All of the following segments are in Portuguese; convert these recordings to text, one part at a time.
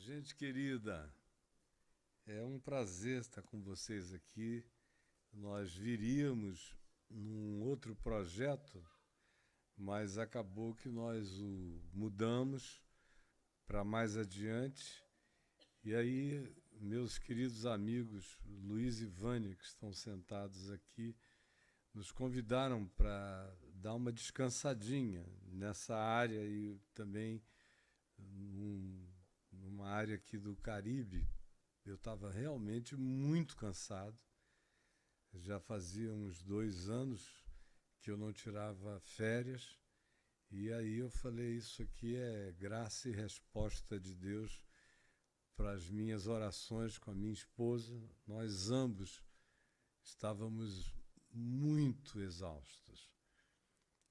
Gente querida, é um prazer estar com vocês aqui. Nós viríamos num outro projeto, mas acabou que nós o mudamos para mais adiante. E aí, meus queridos amigos Luiz e Vânia, que estão sentados aqui, nos convidaram para dar uma descansadinha nessa área e também numa área aqui do Caribe. Eu estava realmente muito cansado. Já fazia uns 2 anos que eu não tirava férias. E aí eu falei, isso aqui é graça e resposta de Deus para as minhas orações com a minha esposa. Nós ambos estávamos muito exaustos.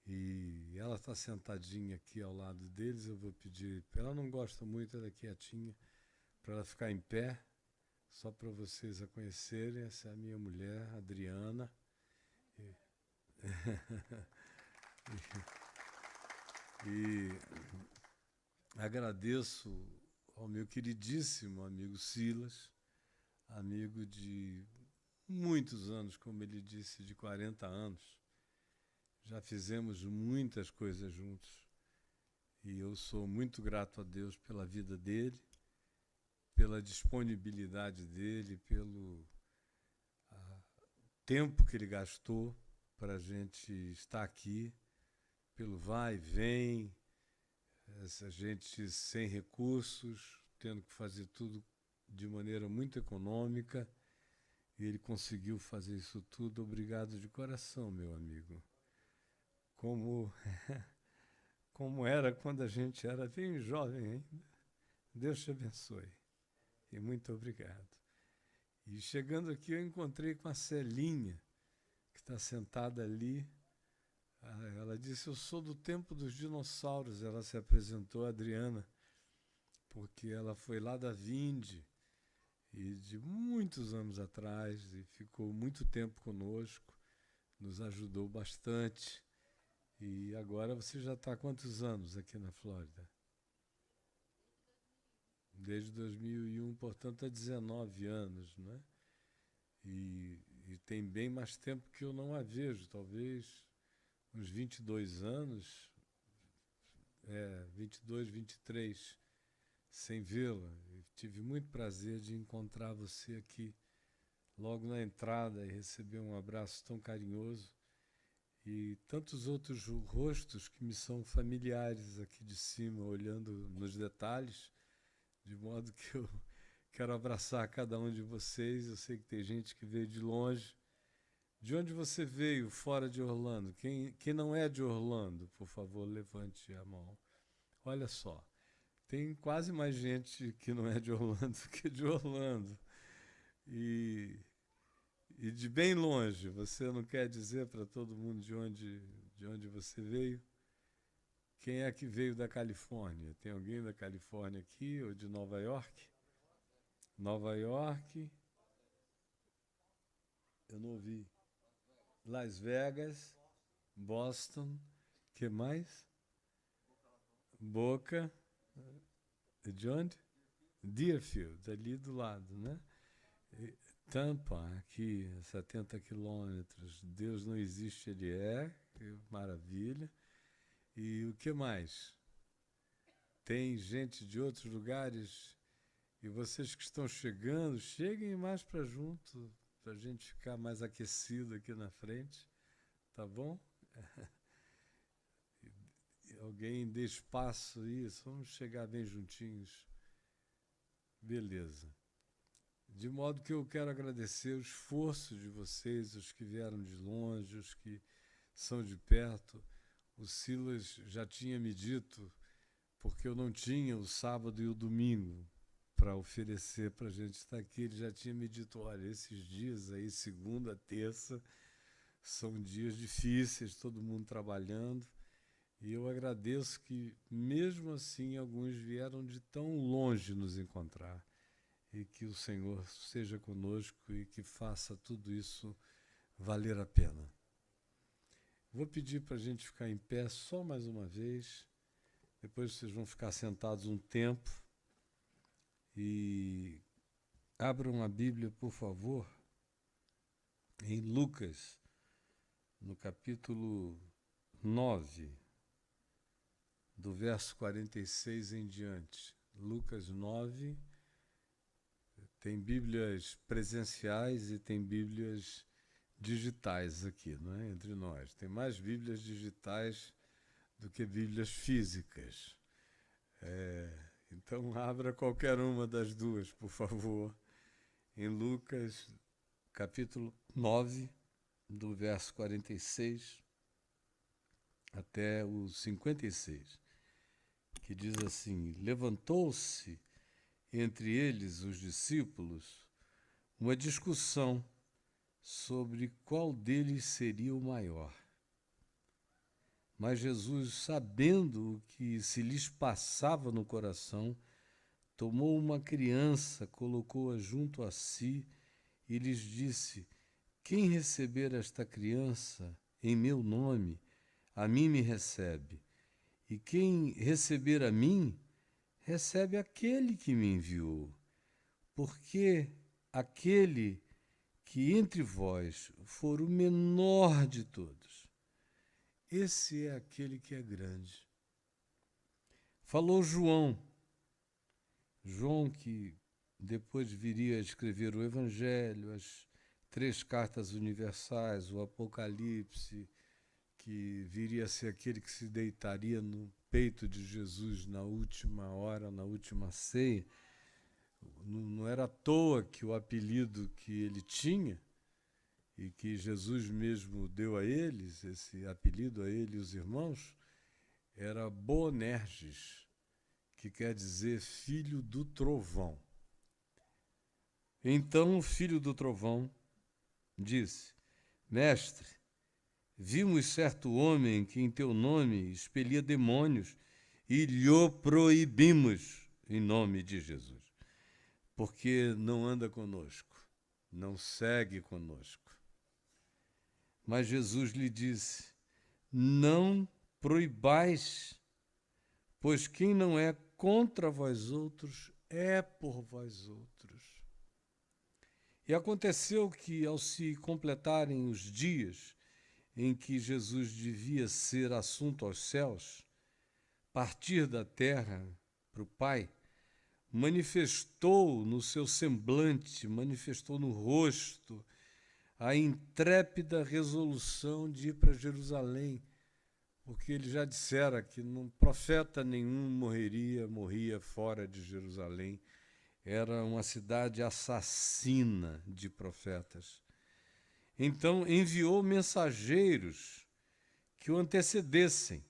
E ela está sentadinha aqui ao lado deles. Eu vou pedir, ela não gosta muito, ela é quietinha, para ela ficar em pé. Só para vocês a conhecerem, essa é a minha mulher, Adriana. E, e agradeço ao meu queridíssimo amigo Silas, amigo de muitos anos, como ele disse, de 40 anos. Já fizemos muitas coisas juntos e eu sou muito grato a Deus pela vida dele, pela disponibilidade dele, pelo tempo que ele gastou para a gente estar aqui, pelo vai e vem, essa gente sem recursos, tendo que fazer tudo de maneira muito econômica, e ele conseguiu fazer isso tudo. Obrigado de coração, meu amigo. Como era quando a gente era bem jovem ainda. Deus te abençoe e muito obrigado. E chegando aqui eu encontrei com a Celinha, que está sentada ali. Ela disse, eu sou do tempo dos dinossauros. Ela se apresentou a Adriana, porque ela foi lá da Vinde, e de muitos anos atrás, e ficou muito tempo conosco, nos ajudou bastante. E agora você já está há quantos anos aqui na Flórida? Desde 2001, portanto há 19 anos, né? E tem bem mais tempo que eu não a vejo, talvez uns 22 anos, 22, 23, sem vê-la. Tive muito prazer de encontrar você aqui logo na entrada e receber um abraço tão carinhoso e tantos outros rostos que me são familiares aqui de cima, olhando nos detalhes, de modo que eu quero abraçar cada um de vocês. Eu sei que tem gente que veio de longe. De onde você veio fora de Orlando? Quem não é de Orlando, por favor, levante a mão. Olha só, tem quase mais gente que não é de Orlando que de Orlando. E de bem longe, você não quer dizer para todo mundo de onde você veio? Quem é que veio da Califórnia? Tem alguém da Califórnia aqui ou de Nova York? Nova York, eu não ouvi. Las Vegas, Boston, que mais? Boca, de onde? Deerfield, ali do lado, né? Tampa, aqui, 70 quilômetros. Deus não existe, ele é, que maravilha. E o que mais? Tem gente de outros lugares, e vocês que estão chegando, cheguem mais para junto, para a gente ficar mais aquecido aqui na frente, tá bom? Alguém dê espaço, isso, vamos chegar bem juntinhos. Beleza. De modo que eu quero agradecer o esforço de vocês, os que vieram de longe, os que são de perto. O Silas já tinha me dito, porque eu não tinha o sábado e o domingo para oferecer para a gente estar aqui, ele já tinha me dito, olha, esses dias aí, segunda, terça, são dias difíceis, todo mundo trabalhando. E eu agradeço que, mesmo assim, alguns vieram de tão longe nos encontrar. E que o Senhor seja conosco e que faça tudo isso valer a pena. Vou pedir para a gente ficar em pé só mais uma vez. Depois vocês vão ficar sentados um tempo. E abram a Bíblia, por favor, em Lucas, no capítulo 9, do verso 46 em diante. Lucas 9, tem Bíblias presenciais e tem Bíblias digitais aqui, não é? Entre nós. Tem mais Bíblias digitais do que Bíblias físicas. Então, abra qualquer uma das duas, por favor, em Lucas, capítulo 9, do verso 46 até o 56, que diz assim: levantou-se entre eles, os discípulos, uma discussão sobre qual deles seria o maior. Mas Jesus, sabendo o que se lhes passava no coração, tomou uma criança, colocou-a junto a si e lhes disse: quem receber esta criança em meu nome, a mim me recebe. E quem receber a mim, recebe aquele que me enviou. Porque aquele que entre vós for o menor de todos, esse é aquele que é grande. Falou João que depois viria a escrever o Evangelho, as 3 cartas universais, o Apocalipse, que viria a ser aquele que se deitaria no peito de Jesus na última hora, na última ceia. Não era à toa que o apelido que ele tinha, e que Jesus mesmo deu a eles, esse apelido a ele e os irmãos, era Boanerges, que quer dizer filho do trovão. Então o filho do trovão disse: mestre, vimos certo homem que em teu nome expelia demônios e lhe proibimos em nome de Jesus, porque não anda conosco, não segue conosco. Mas Jesus lhe disse: não proibais, pois quem não é contra vós outros é por vós outros. E aconteceu que, ao se completarem os dias em que Jesus devia ser assunto aos céus, partir da terra para o Pai, manifestou no seu semblante, manifestou no rosto, a intrépida resolução de ir para Jerusalém, porque ele já dissera que profeta nenhum morria fora de Jerusalém. Era uma cidade assassina de profetas. Então enviou mensageiros que o antecedessem.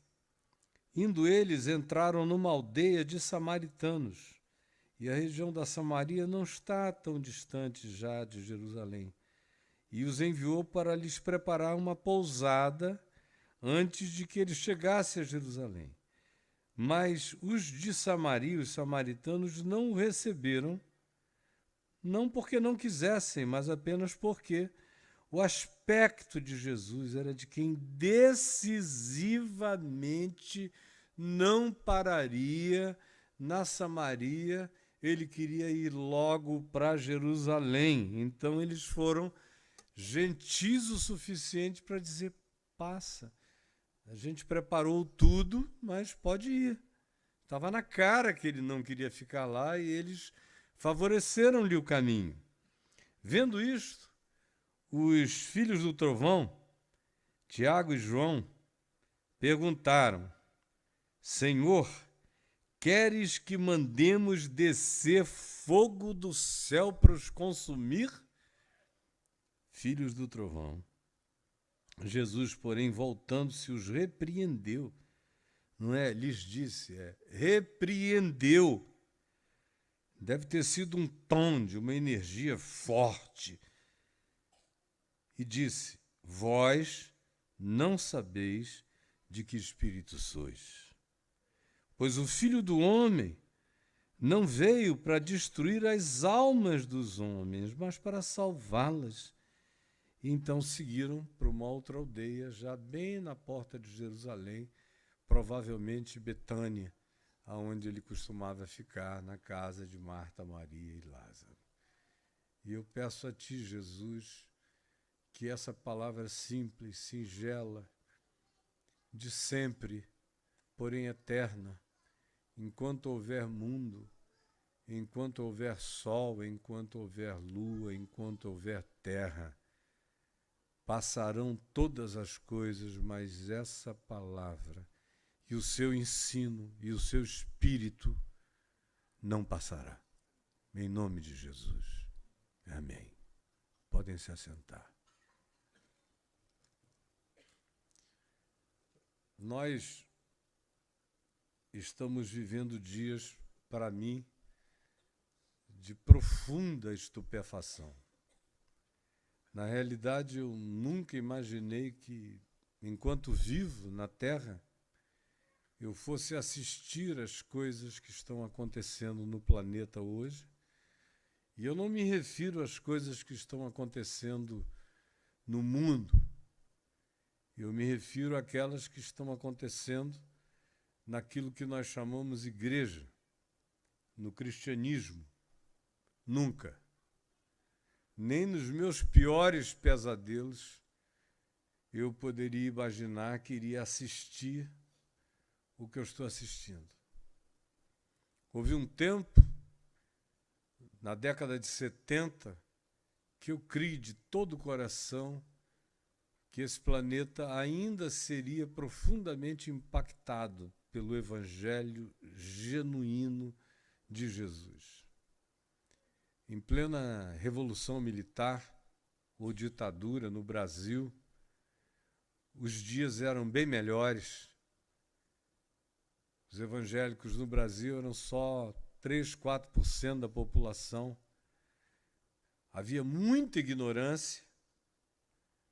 Indo eles, entraram numa aldeia de samaritanos, e a região da Samaria não está tão distante já de Jerusalém. E os enviou para lhes preparar uma pousada antes de que ele chegasse a Jerusalém. Mas os de Samaria, os samaritanos, não o receberam, não porque não quisessem, mas apenas porque o aspecto de Jesus era de quem decisivamente não pararia na Samaria, ele queria ir logo para Jerusalém. Então eles foram gentis o suficiente para dizer: passa. A gente preparou tudo, mas pode ir. Estava na cara que ele não queria ficar lá e eles favoreceram-lhe o caminho. Vendo isto, os filhos do trovão, Tiago e João, perguntaram: Senhor, queres que mandemos descer fogo do céu para os consumir? Filhos do trovão. Jesus, porém, voltando-se, os repreendeu. Não é lhes disse, repreendeu. Deve ter sido um tom de uma energia forte. E disse: vós não sabeis de que espírito sois. Pois o Filho do Homem não veio para destruir as almas dos homens, mas para salvá-las. E então seguiram para uma outra aldeia, já bem na porta de Jerusalém, provavelmente Betânia, aonde ele costumava ficar, na casa de Marta, Maria e Lázaro. E eu peço a Ti, Jesus, que essa palavra simples, singela, de sempre, porém eterna, enquanto houver mundo, enquanto houver sol, enquanto houver lua, enquanto houver terra, passarão todas as coisas, mas essa palavra e o seu ensino e o seu espírito não passará. Em nome de Jesus. Amém. Podem se assentar. Nós estamos vivendo dias, para mim, de profunda estupefação. Na realidade, eu nunca imaginei que, enquanto vivo na Terra, eu fosse assistir às coisas que estão acontecendo no planeta hoje. E eu não me refiro às coisas que estão acontecendo no mundo. Eu me refiro àquelas que estão acontecendo naquilo que nós chamamos igreja, no cristianismo. Nunca. Nem nos meus piores pesadelos eu poderia imaginar que iria assistir o que eu estou assistindo. Houve um tempo, na década de 70, que eu criei de todo o coração que esse planeta ainda seria profundamente impactado pelo Evangelho genuíno de Jesus. Em plena Revolução Militar ou ditadura no Brasil, os dias eram bem melhores. Os evangélicos no Brasil eram só 3, 4% da população. Havia muita ignorância,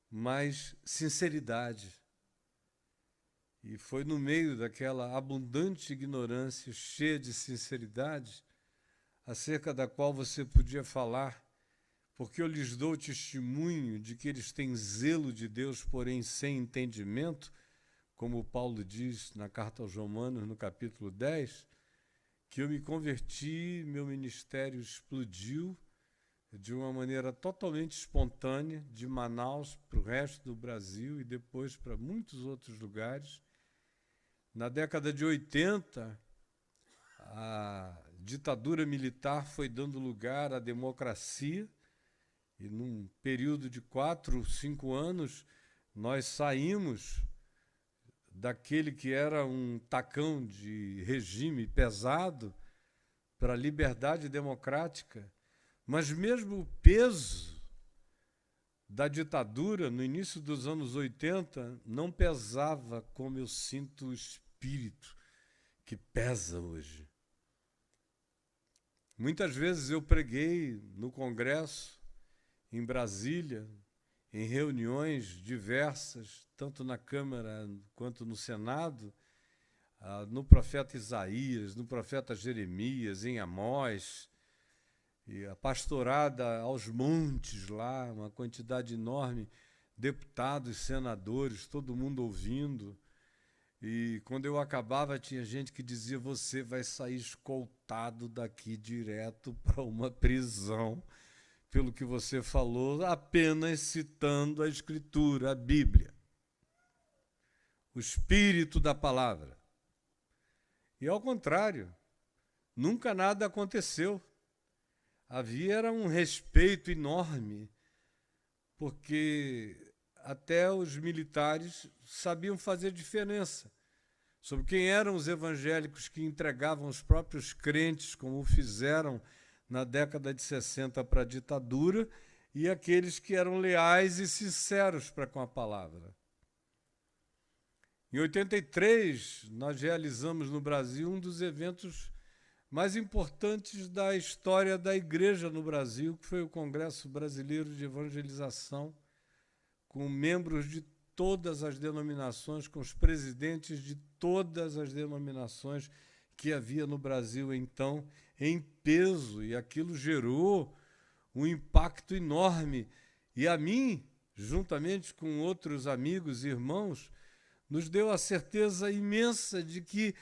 mas sinceridade. E foi no meio daquela abundante ignorância, cheia de sinceridade, acerca da qual você podia falar, porque eu lhes dou testemunho de que eles têm zelo de Deus, porém sem entendimento, como Paulo diz na carta aos Romanos, no capítulo 10, que eu me converti, meu ministério explodiu de uma maneira totalmente espontânea, de Manaus para o resto do Brasil e depois para muitos outros lugares. Na década de 80, a ditadura militar foi dando lugar à democracia e num período de 4, 5 anos nós saímos daquele que era um tacão de regime pesado para a liberdade democrática. Mas mesmo o peso da ditadura no início dos anos 80 não pesava como eu sinto o espírito que pesa hoje. Muitas vezes eu preguei no Congresso, em Brasília, em reuniões diversas, tanto na Câmara quanto no Senado, no profeta Isaías, no profeta Jeremias, em Amós, e a pastorada aos montes lá, uma quantidade enorme, deputados, senadores, todo mundo ouvindo. E quando eu acabava, tinha gente que dizia: você vai sair escoltado daqui direto para uma prisão, pelo que você falou, apenas citando a Escritura, a Bíblia, o espírito da palavra. E ao contrário, nunca nada aconteceu. Havia era um respeito enorme, porque até os militares sabiam fazer diferença sobre quem eram os evangélicos que entregavam os próprios crentes, como fizeram na década de 60 para a ditadura, e aqueles que eram leais e sinceros para com a palavra. Em 83, nós realizamos no Brasil um dos eventos mais importantes da história da igreja no Brasil, que foi o Congresso Brasileiro de Evangelização, com membros de todas as denominações, com os presidentes de todas as denominações que havia no Brasil então, em peso, e aquilo gerou um impacto enorme. E a mim, juntamente com outros amigos e irmãos, nos deu a certeza imensa de que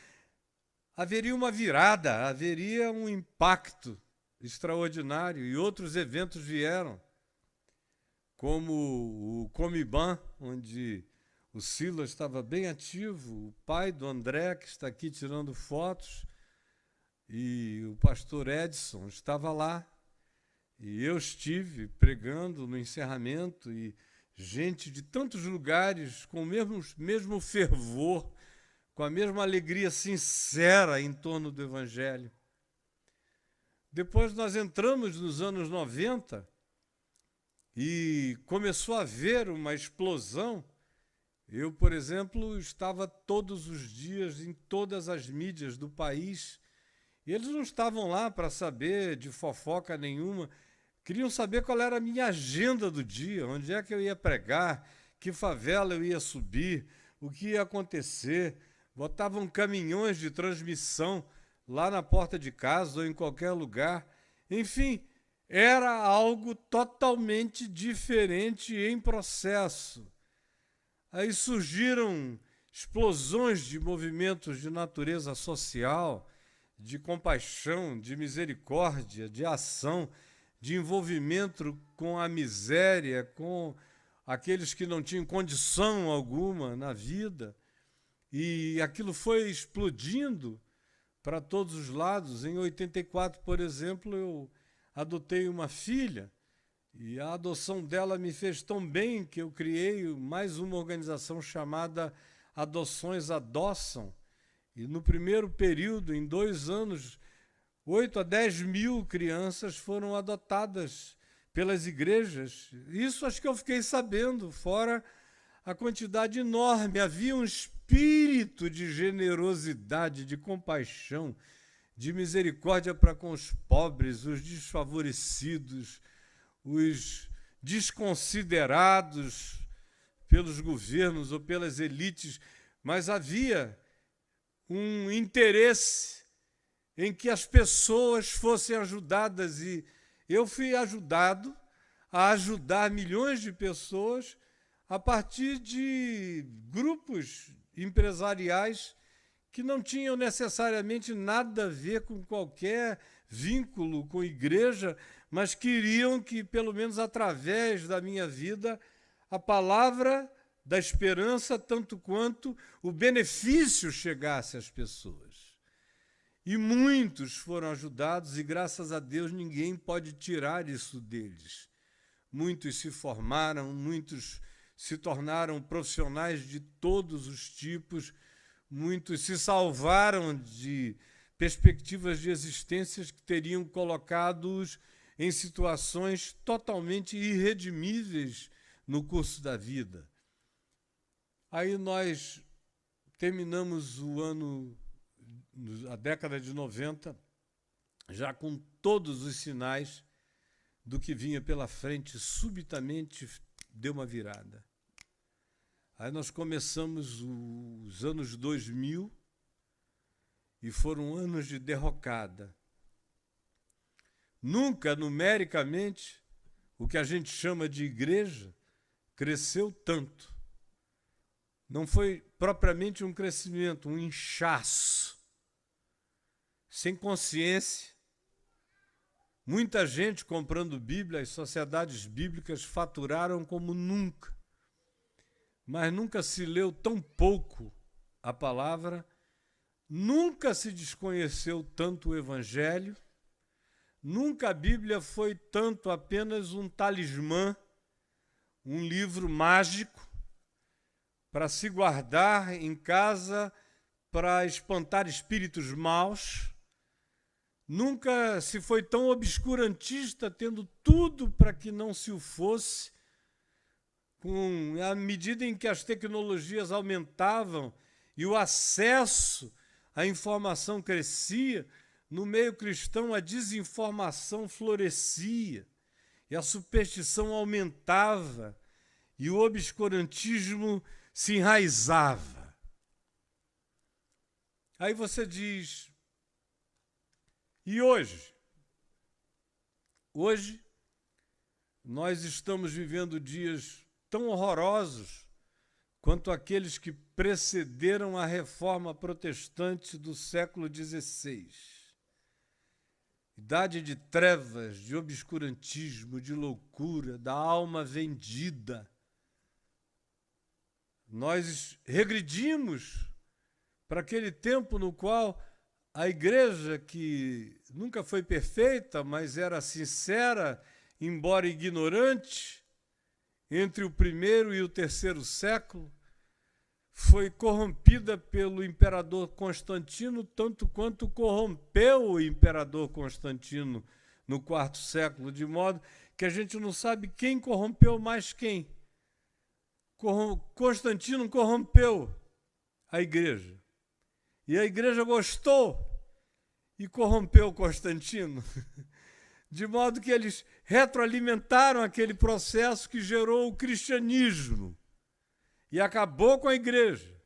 haveria uma virada, haveria um impacto extraordinário, e outros eventos vieram, como o Comiban, onde o Silas estava bem ativo, o pai do André, que está aqui tirando fotos, e o pastor Edson estava lá, e eu estive pregando no encerramento, e gente de tantos lugares com o mesmo fervor, com a mesma alegria sincera em torno do Evangelho. Depois nós entramos nos anos 90 e começou a haver uma explosão. Eu, por exemplo, estava todos os dias em todas as mídias do país. E eles não estavam lá para saber de fofoca nenhuma, queriam saber qual era a minha agenda do dia, onde é que eu ia pregar, que favela eu ia subir, o que ia acontecer. Botavam caminhões de transmissão lá na porta de casa ou em qualquer lugar. Enfim, era algo totalmente diferente em processo. Aí surgiram explosões de movimentos de natureza social, de compaixão, de misericórdia, de ação, de envolvimento com a miséria, com aqueles que não tinham condição alguma na vida. E aquilo foi explodindo para todos os lados. Em 84, por exemplo, eu adotei uma filha, e a adoção dela me fez tão bem que eu criei mais uma organização chamada Adoções Adoçam. E no primeiro período, em 2 anos, 8 a 10 mil crianças foram adotadas pelas igrejas. Isso acho que eu fiquei sabendo, fora a quantidade enorme. Havia um espírito de generosidade, de compaixão, de misericórdia para com os pobres, os desfavorecidos, os desconsiderados pelos governos ou pelas elites, mas havia um interesse em que as pessoas fossem ajudadas, e eu fui ajudado a ajudar milhões de pessoas a partir de grupos empresariais que não tinham necessariamente nada a ver com qualquer vínculo com igreja, mas queriam que, pelo menos através da minha vida, a palavra da esperança, tanto quanto o benefício, chegasse às pessoas. E muitos foram ajudados, e graças a Deus ninguém pode tirar isso deles. Muitos se formaram, muitos se tornaram profissionais de todos os tipos, muitos se salvaram de perspectivas de existências que teriam colocado-os em situações totalmente irredimíveis no curso da vida. Aí nós terminamos o ano, a década de 90, já com todos os sinais do que vinha pela frente. Subitamente deu uma virada. Aí nós começamos os anos 2000 e foram anos de derrocada. Nunca, numericamente, o que a gente chama de igreja cresceu tanto. Não foi propriamente um crescimento, um inchaço, sem consciência. Muita gente comprando Bíblia, as sociedades bíblicas faturaram como nunca. Mas nunca se leu tão pouco a palavra, nunca se desconheceu tanto o Evangelho, nunca a Bíblia foi tanto apenas um talismã, um livro mágico para se guardar em casa, para espantar espíritos maus. Nunca se foi tão obscurantista, tendo tudo para que não se o fosse. À medida em que as tecnologias aumentavam e o acesso à informação crescia, no meio cristão a desinformação florescia, e a superstição aumentava, e o obscurantismo se enraizava. Aí você diz, e hoje? Hoje nós estamos vivendo dias tão horrorosos quanto aqueles que precederam a reforma protestante do século XVI. Idade de trevas, de obscurantismo, de loucura, da alma vendida. Nós regredimos para aquele tempo no qual a igreja, que nunca foi perfeita, mas era sincera, embora ignorante, entre o primeiro e o terceiro século, foi corrompida pelo imperador Constantino, tanto quanto corrompeu o imperador Constantino no quarto século, de modo que a gente não sabe quem corrompeu mais quem. Constantino corrompeu a igreja. E a igreja gostou e corrompeu Constantino, de modo que eles retroalimentaram aquele processo que gerou o cristianismo e acabou com a igreja.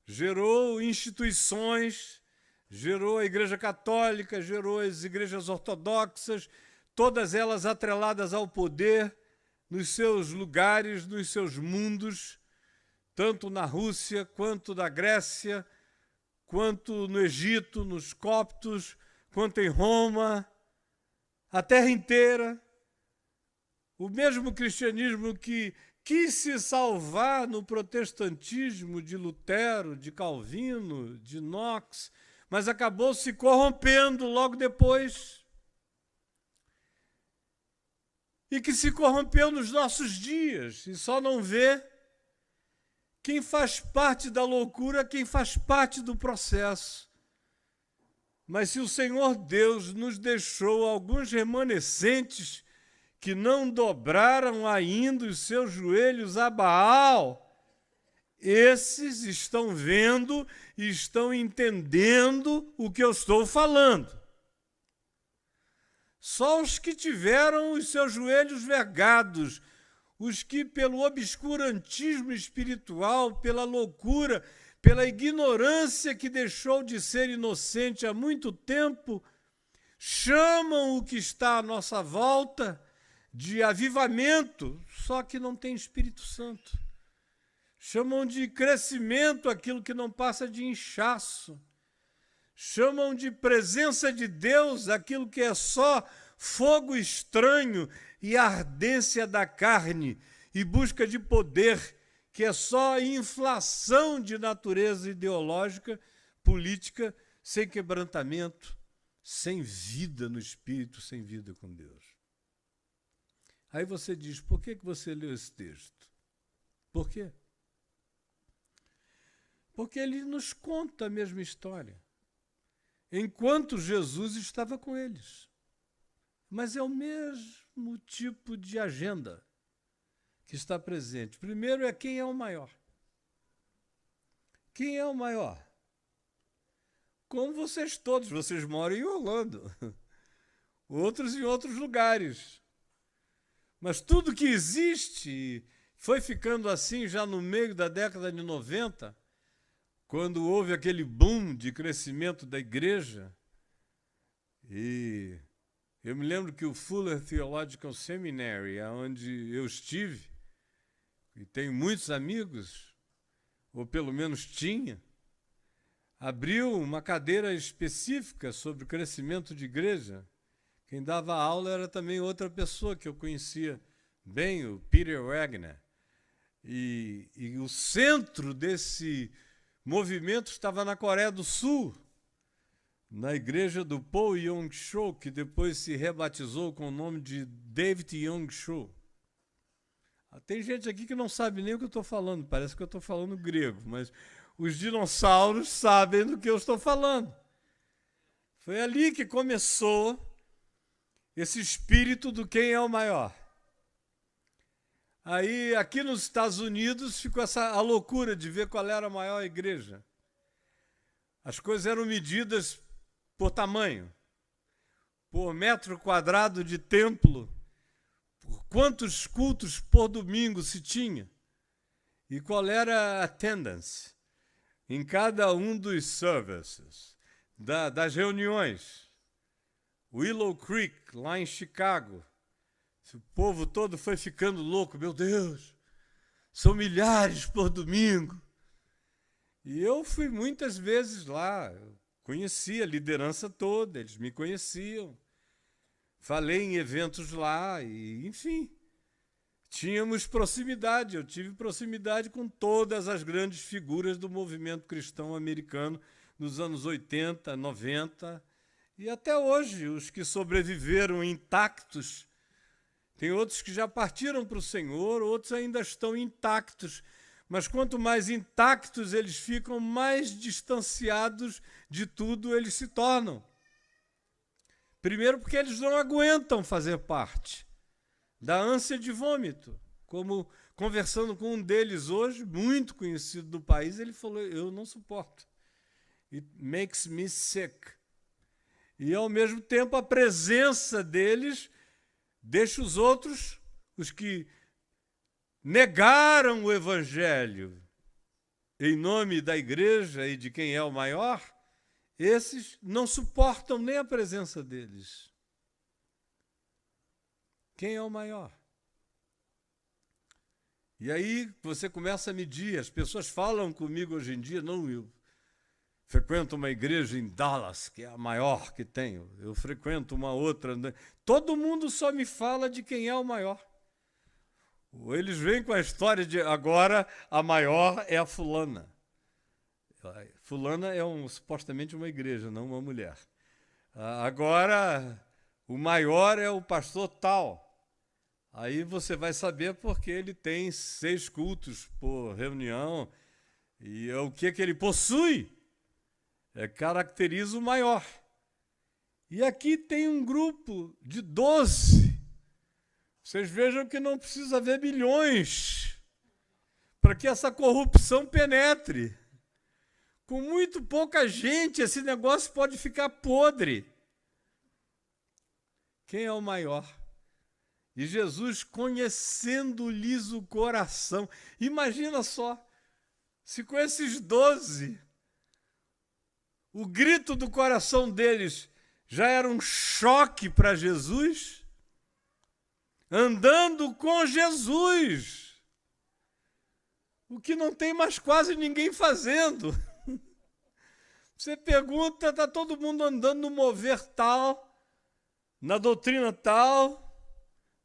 Gerou instituições, gerou a Igreja Católica, gerou as igrejas ortodoxas, todas elas atreladas ao poder, nos seus lugares, nos seus mundos, tanto na Rússia, quanto na Grécia, quanto no Egito, nos coptos, quanto em Roma, a terra inteira. O mesmo cristianismo que quis se salvar no protestantismo de Lutero, de Calvino, de Knox, mas acabou se corrompendo logo depois. E que se corrompeu nos nossos dias, e só não vê quem faz parte da loucura, quem faz parte do processo. Mas se o Senhor Deus nos deixou alguns remanescentes que não dobraram ainda os seus joelhos a Baal, esses estão vendo e estão entendendo o que eu estou falando. Só os que tiveram os seus joelhos vergados, os que pelo obscurantismo espiritual, pela loucura, pela ignorância que deixou de ser inocente há muito tempo, chamam o que está à nossa volta de avivamento, só que não tem Espírito Santo. Chamam de crescimento aquilo que não passa de inchaço. Chamam de presença de Deus aquilo que é só fogo estranho e ardência da carne e busca de poder, que é só inflação de natureza ideológica, política, sem quebrantamento, sem vida no Espírito, sem vida com Deus. Aí você diz, por que você leu esse texto? Por quê? Porque ele nos conta a mesma história, enquanto Jesus estava com eles. Mas é o mesmo tipo de agenda que está presente. Primeiro é quem é o maior. Quem é o maior? Como vocês todos, vocês moram em Orlando, outros em outros lugares. Mas tudo que existe foi ficando assim já no meio da década de 90, quando houve aquele boom de crescimento da igreja. E eu me lembro que o Fuller Theological Seminary, onde eu estive, e tenho muitos amigos, ou pelo menos tinha, abriu uma cadeira específica sobre o crescimento de igreja. Quem dava aula era também outra pessoa que eu conhecia bem, o Peter Wagner. E o centro desse movimento estava na Coreia do Sul, na igreja do Po Yong-cho, que depois se rebatizou com o nome de David Yong-cho. Tem gente aqui que não sabe nem o que eu estou falando, parece que eu estou falando grego, mas os dinossauros sabem do que eu estou falando. Foi ali que começou esse espírito do quem é o maior. Aí, aqui nos Estados Unidos, ficou a loucura de ver qual era a maior igreja. As coisas eram medidas por tamanho, por metro quadrado de templo, por quantos cultos por domingo se tinha e qual era a attendance em cada um dos services, das reuniões. Willow Creek, lá em Chicago, o povo todo foi ficando louco. Meu Deus, São milhares por domingo. E eu fui muitas vezes lá, eu conhecia a liderança toda, eles me conheciam. Falei em eventos lá e, enfim, tínhamos proximidade. Eu tive proximidade com todas as grandes figuras do movimento cristão americano nos anos 80, 90 e até hoje, os que sobreviveram intactos. Tem outros que já partiram para o Senhor, outros ainda estão intactos. Mas quanto mais intactos eles ficam, mais distanciados de tudo eles se tornam. Primeiro porque eles não aguentam fazer parte da ânsia de vômito. Como conversando com um deles hoje, muito conhecido do país, ele falou, eu não suporto. It makes me sick. E ao mesmo tempo a presença deles deixa os outros, os que negaram o Evangelho em nome da igreja e de quem é o maior, esses não suportam nem a presença deles. Quem é o maior? E aí você começa a medir, as pessoas falam comigo hoje em dia, não, eu frequento uma igreja em Dallas, que é a maior que tenho, eu frequento uma outra, todo mundo só me fala de quem é o maior. Eles vêm com a história de agora a maior é a fulana. Fulana é supostamente uma igreja, não uma mulher. Agora o maior é o pastor tal. Aí você vai saber porque ele tem 6 cultos por reunião e o que ele possui caracteriza o maior. E aqui tem um grupo de 12. Vocês vejam que não precisa haver milhões para que essa corrupção penetre. Com muito pouca gente, esse negócio pode ficar podre. Quem é o maior? E Jesus, conhecendo-lhes o coração. Imagina só, se com esses 12, o grito do coração deles já era um choque para Jesus, andando com Jesus, o que não tem mais quase ninguém fazendo. Você pergunta, está todo mundo andando no mover tal, na doutrina tal,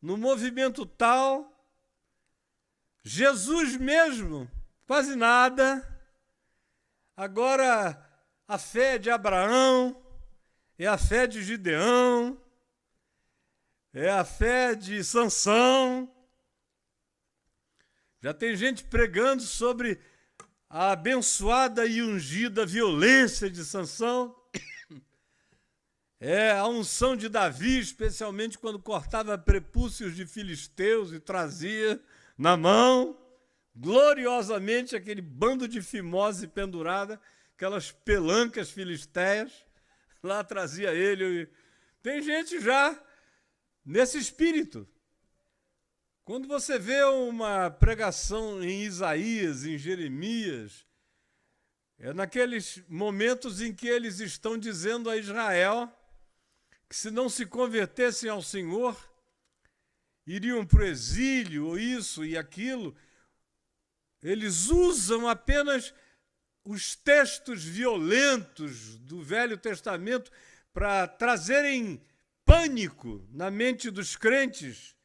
no movimento tal. Jesus mesmo, quase nada. Agora, a fé de Abraão, é a fé de Gideão, é a fé de Sansão. Já tem gente pregando sobre a abençoada e ungida violência de Sansão. É a unção de Davi, especialmente quando cortava prepúcios de filisteus e trazia na mão, gloriosamente, aquele bando de fimose pendurada, aquelas pelancas filisteias, lá trazia ele. Tem gente já nesse espírito. Quando você vê uma pregação em Isaías, em Jeremias, é naqueles momentos em que eles estão dizendo a Israel que se não se convertessem ao Senhor, iriam para o exílio, ou isso e aquilo. Eles usam apenas os textos violentos do Velho Testamento para trazerem pânico na mente dos crentes.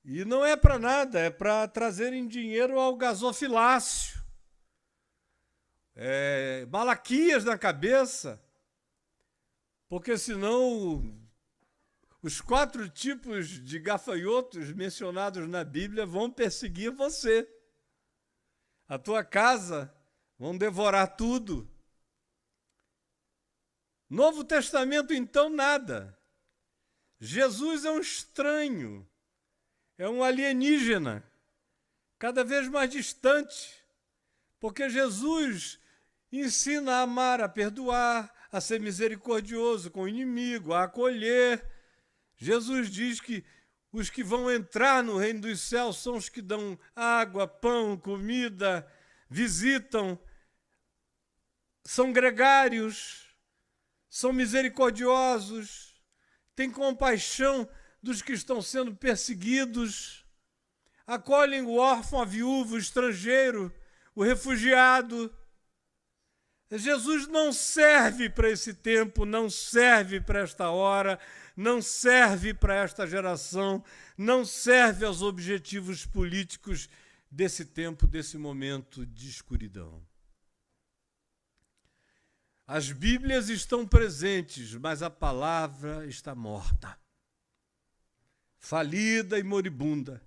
E não é para nada, é para trazerem dinheiro ao gasofilácio. Malaquias na cabeça, porque senão os 4 tipos de gafanhotos mencionados na Bíblia vão perseguir você. A tua casa, vão devorar tudo. Novo Testamento, então, nada. Jesus é um estranho, é um alienígena, cada vez mais distante, porque Jesus ensina a amar, a perdoar, a ser misericordioso com o inimigo, a acolher. Jesus diz que os que vão entrar no reino dos céus são os que dão água, pão, comida, visitam, são gregários, são misericordiosos, têm compaixão dos que estão sendo perseguidos. acolhem o órfão, a viúva, o estrangeiro, o refugiado. Jesus não serve para esse tempo, não serve para esta hora, não serve para esta geração, não serve aos objetivos políticos desse tempo, desse momento de escuridão. As Bíblias estão presentes, mas a palavra está morta, falida e moribunda.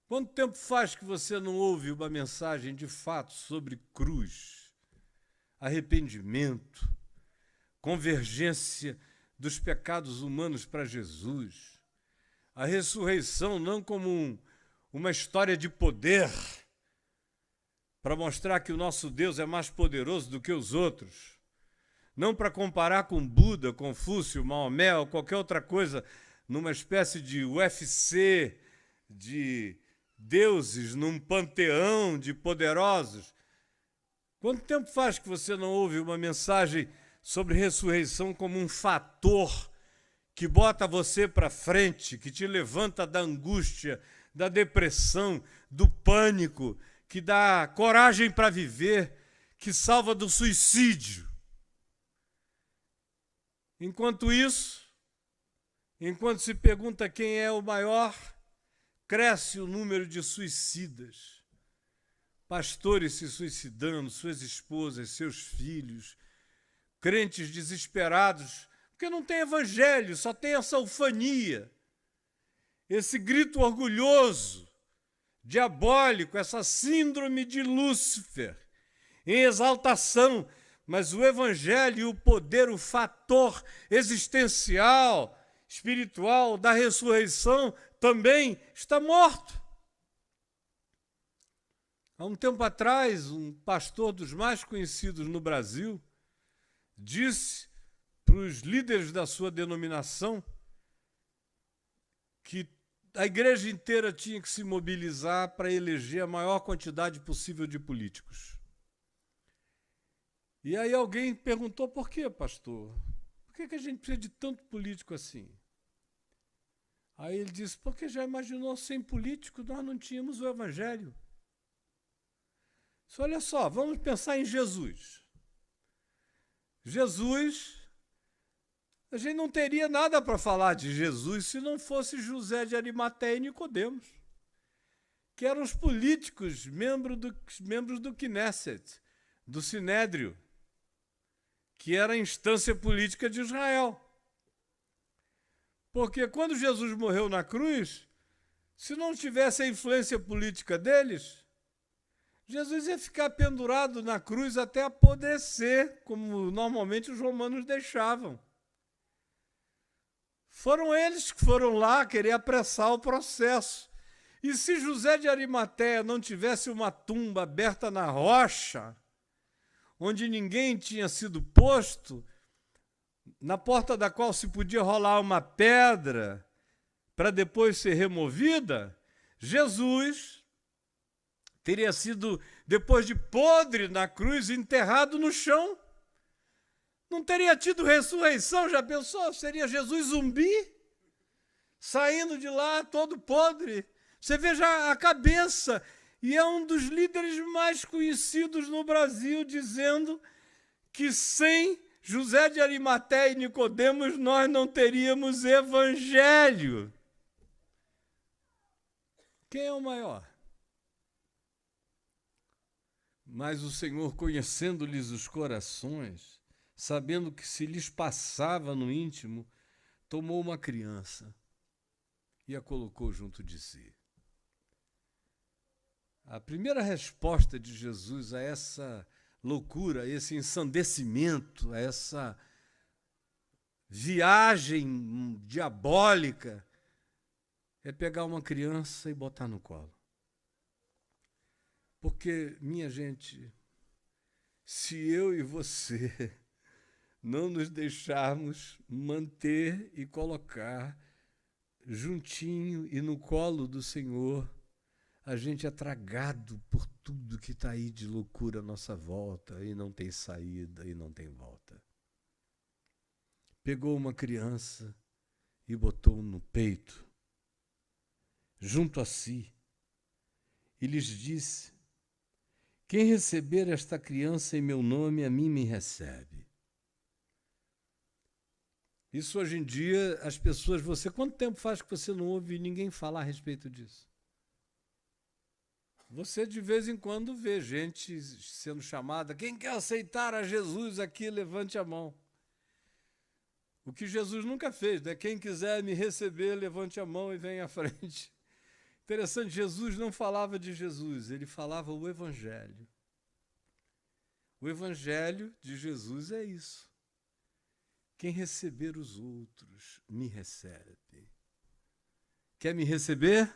Quanto tempo faz que você não ouve uma mensagem de fato sobre cruz, arrependimento, convergência dos pecados humanos para Jesus, a ressurreição não como uma história de poder, para mostrar que o nosso Deus é mais poderoso do que os outros, não para comparar com Buda, Confúcio, Maomé ou qualquer outra coisa, numa espécie de UFC de deuses, num panteão de poderosos. Quanto tempo faz que você não ouve uma mensagem sobre ressurreição como um fator que bota você para frente, que te levanta da angústia, da depressão, do pânico, que dá coragem para viver, que salva do suicídio? Enquanto isso, enquanto se pergunta quem é o maior, cresce o número de suicidas, pastores se suicidando, suas esposas, seus filhos, crentes desesperados, porque não tem evangelho, só tem essa ufania, esse grito orgulhoso, diabólico, essa síndrome de Lúcifer, em exaltação, mas o evangelho, o poder, o fator existencial, espiritual da ressurreição também está morto. Há um tempo atrás, um pastor dos mais conhecidos no Brasil disse para os líderes da sua denominação que a igreja inteira tinha que se mobilizar para eleger a maior quantidade possível de políticos. E aí alguém perguntou: por quê, pastor? Por que a gente precisa de tanto político assim? Aí ele disse: porque já imaginou, sem político nós não tínhamos o evangelho. Disse: olha só, vamos pensar em Jesus. Jesus, a gente não teria nada para falar de Jesus se não fosse José de Arimateia e Nicodemos, que eram os políticos, membros do Knesset, do Sinédrio, que era a instância política de Israel. Porque quando Jesus morreu na cruz, se não tivesse a influência política deles, Jesus ia ficar pendurado na cruz até apodrecer, como normalmente os romanos deixavam. Foram eles que foram lá querer apressar o processo. E se José de Arimateia não tivesse uma tumba aberta na rocha, onde ninguém tinha sido posto, na porta da qual se podia rolar uma pedra para depois ser removida, Jesus teria sido, depois de podre na cruz, enterrado no chão. Não teria tido ressurreição, já pensou? Seria Jesus zumbi, saindo de lá todo podre. Você veja a cabeça, e é um dos líderes mais conhecidos no Brasil, dizendo que sem José de Arimateia e Nicodemos nós não teríamos evangelho. Quem é o maior? Mas o Senhor, conhecendo-lhes os corações, sabendo que se lhes passava no íntimo, tomou uma criança e a colocou junto de si. A primeira resposta de Jesus a essa loucura, a esse ensandecimento, a essa viagem diabólica, é pegar uma criança e botar no colo. Porque, minha gente, se eu e você não nos deixarmos manter e colocar juntinho e no colo do Senhor, a gente é tragado por tudo que está aí de loucura à nossa volta e não tem saída e não tem volta. Pegou uma criança e botou no peito junto a si e lhes disse: quem receber esta criança em meu nome, a mim me recebe. Isso hoje em dia, as pessoas, quanto tempo faz que você não ouve ninguém falar a respeito disso? Você de vez em quando vê gente sendo chamada, quem quer aceitar a Jesus aqui, levante a mão. O que Jesus nunca fez, né? Quem quiser me receber, levante a mão e venha à frente. Interessante, Jesus não falava de Jesus, ele falava o Evangelho. O Evangelho de Jesus é isso. Quem receber os outros, me recebe. Quer me receber?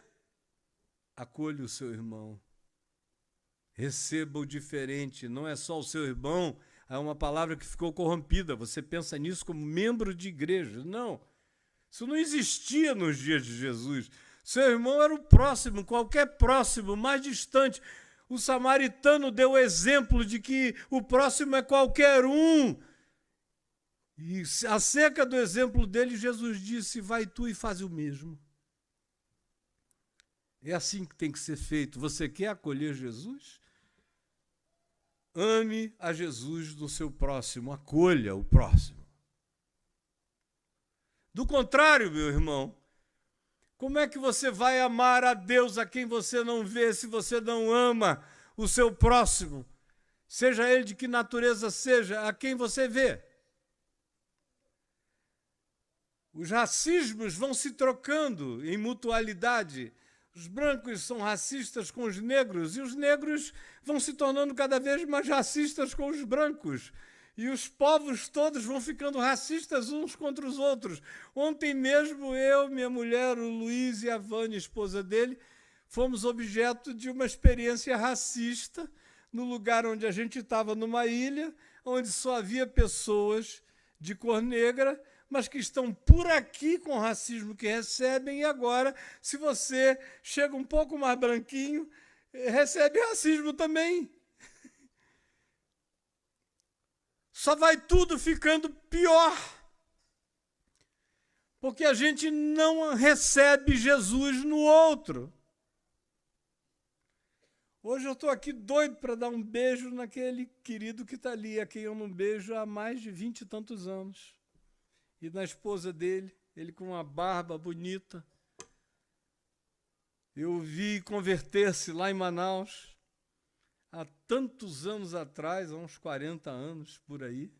Acolha o seu irmão. Receba o diferente, não é só o seu irmão, é uma palavra que ficou corrompida. Você pensa nisso como membro de igreja. Não, isso não existia nos dias de Jesus. Seu irmão era o próximo, qualquer próximo, mais distante. O samaritano deu o exemplo de que o próximo é qualquer um. E acerca do exemplo dele, Jesus disse, vai tu e faz o mesmo. É assim que tem que ser feito. Você quer acolher Jesus? Ame a Jesus do seu próximo, acolha o próximo. Do contrário, meu irmão, como é que você vai amar a Deus a quem você não vê se você não ama o seu próximo, seja ele de que natureza seja, a quem você vê? Os racismos vão se trocando em mutualidade. Os brancos são racistas com os negros e os negros vão se tornando cada vez mais racistas com os brancos. E os povos todos vão ficando racistas uns contra os outros. Ontem mesmo eu, minha mulher, o Luiz e a Vânia, esposa dele, fomos objeto de uma experiência racista no lugar onde a gente estava, numa ilha, onde só havia pessoas de cor negra, mas que estão por aqui com o racismo que recebem, e agora, se você chega um pouco mais branquinho, recebe racismo também. Só vai tudo ficando pior, porque a gente não recebe Jesus no outro. Hoje eu estou aqui doido para dar um beijo naquele querido que está ali, a quem eu não beijo há mais de 20 e tantos anos. E na esposa dele, ele com uma barba bonita. Eu o vi converter-se lá em Manaus, há tantos anos atrás, há uns 40 anos, por aí.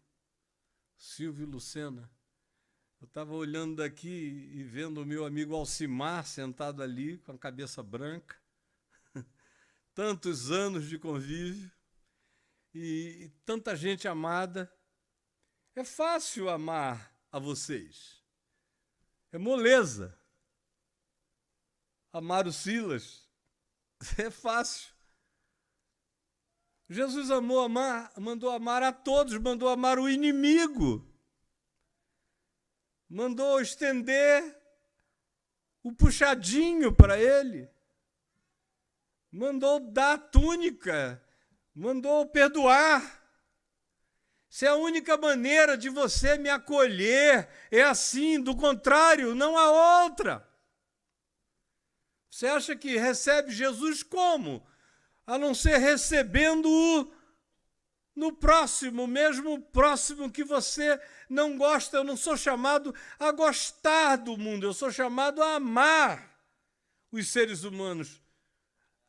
Silvio Lucena. Eu estava olhando daqui e vendo o meu amigo Alcimar sentado ali, com a cabeça branca. Tantos anos de convívio e tanta gente amada. É fácil amar a vocês. É moleza. Amar o Silas é fácil. Jesus mandou amar a todos, mandou amar o inimigo. Mandou estender o puxadinho para ele. Mandou dar túnica, mandou perdoar. Se é a única maneira de você me acolher é assim, do contrário, não há outra. Você acha que recebe Jesus como? A não ser recebendo-o no próximo, mesmo o próximo que você não gosta. Eu não sou chamado a gostar do mundo, eu sou chamado a amar os seres humanos.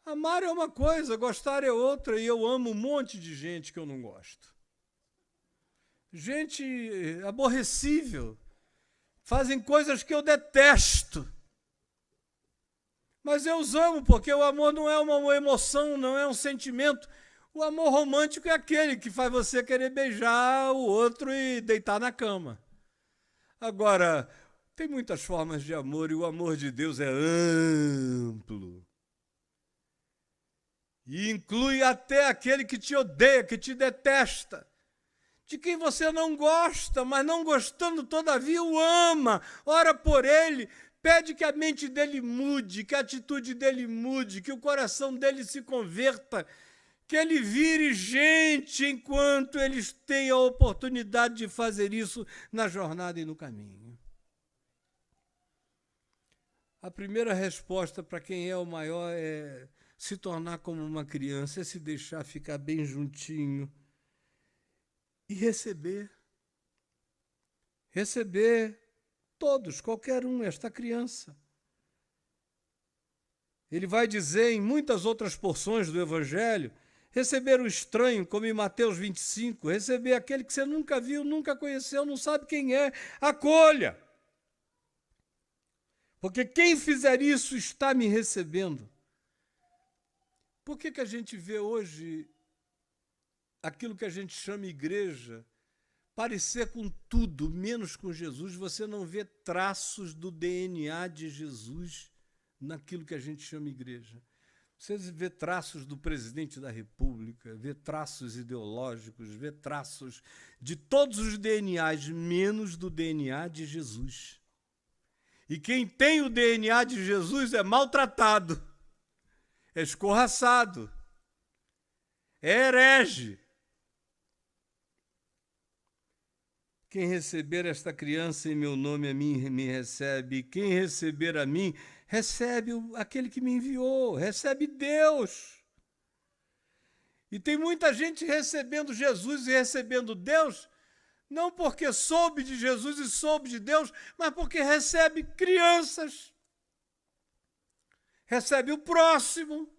Amar é uma coisa, gostar é outra, e eu amo um monte de gente que eu não gosto. Gente aborrecível, fazem coisas que eu detesto. Mas eu os amo, porque o amor não é uma emoção, não é um sentimento. O amor romântico é aquele que faz você querer beijar o outro e deitar na cama. Agora, tem muitas formas de amor, e o amor de Deus é amplo. E inclui até aquele que te odeia, que te detesta, de quem você não gosta, mas não gostando, todavia o ama, ora por ele, pede que a mente dele mude, que a atitude dele mude, que o coração dele se converta, que ele vire gente enquanto eles têm a oportunidade de fazer isso na jornada e no caminho. A primeira resposta para quem é o maior é se tornar como uma criança, é se deixar ficar bem juntinho e receber. Receber todos, qualquer um, esta criança. Ele vai dizer em muitas outras porções do Evangelho, receber o estranho, como em Mateus 25, receber aquele que você nunca viu, nunca conheceu, não sabe quem é, acolha. Porque quem fizer isso está me recebendo. Por que a gente vê hoje aquilo que a gente chama igreja parecer com tudo, menos com Jesus? Você não vê traços do DNA de Jesus naquilo que a gente chama igreja. Você vê traços do presidente da República, vê traços ideológicos, vê traços de todos os DNAs, menos do DNA de Jesus. E quem tem o DNA de Jesus é maltratado, é escorraçado, é herege. Quem receber esta criança em meu nome, a mim me recebe. Quem receber a mim, recebe aquele que me enviou, recebe Deus. E tem muita gente recebendo Jesus e recebendo Deus, não porque soube de Jesus e soube de Deus, mas porque recebe crianças. Recebe o próximo,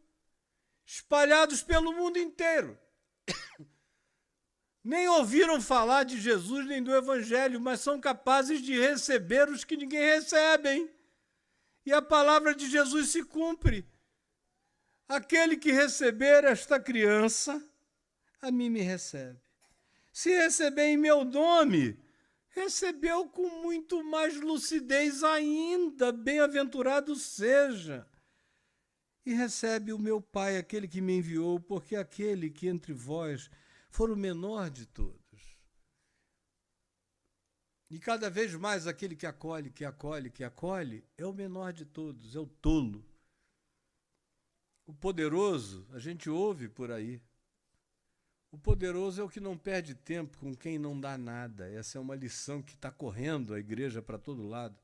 espalhados pelo mundo inteiro. Nem ouviram falar de Jesus nem do Evangelho, mas são capazes de receber os que ninguém recebe. E a palavra de Jesus se cumpre. Aquele que receber esta criança, a mim me recebe. Se receber em meu nome, recebeu com muito mais lucidez ainda, bem-aventurado seja. E recebe o meu Pai, aquele que me enviou, porque aquele que entre vós for o menor de todos. E cada vez mais aquele que acolhe, é o menor de todos, é o tolo. O poderoso, a gente ouve por aí. O poderoso é o que não perde tempo com quem não dá nada. Essa é uma lição que está correndo a igreja para todo lado.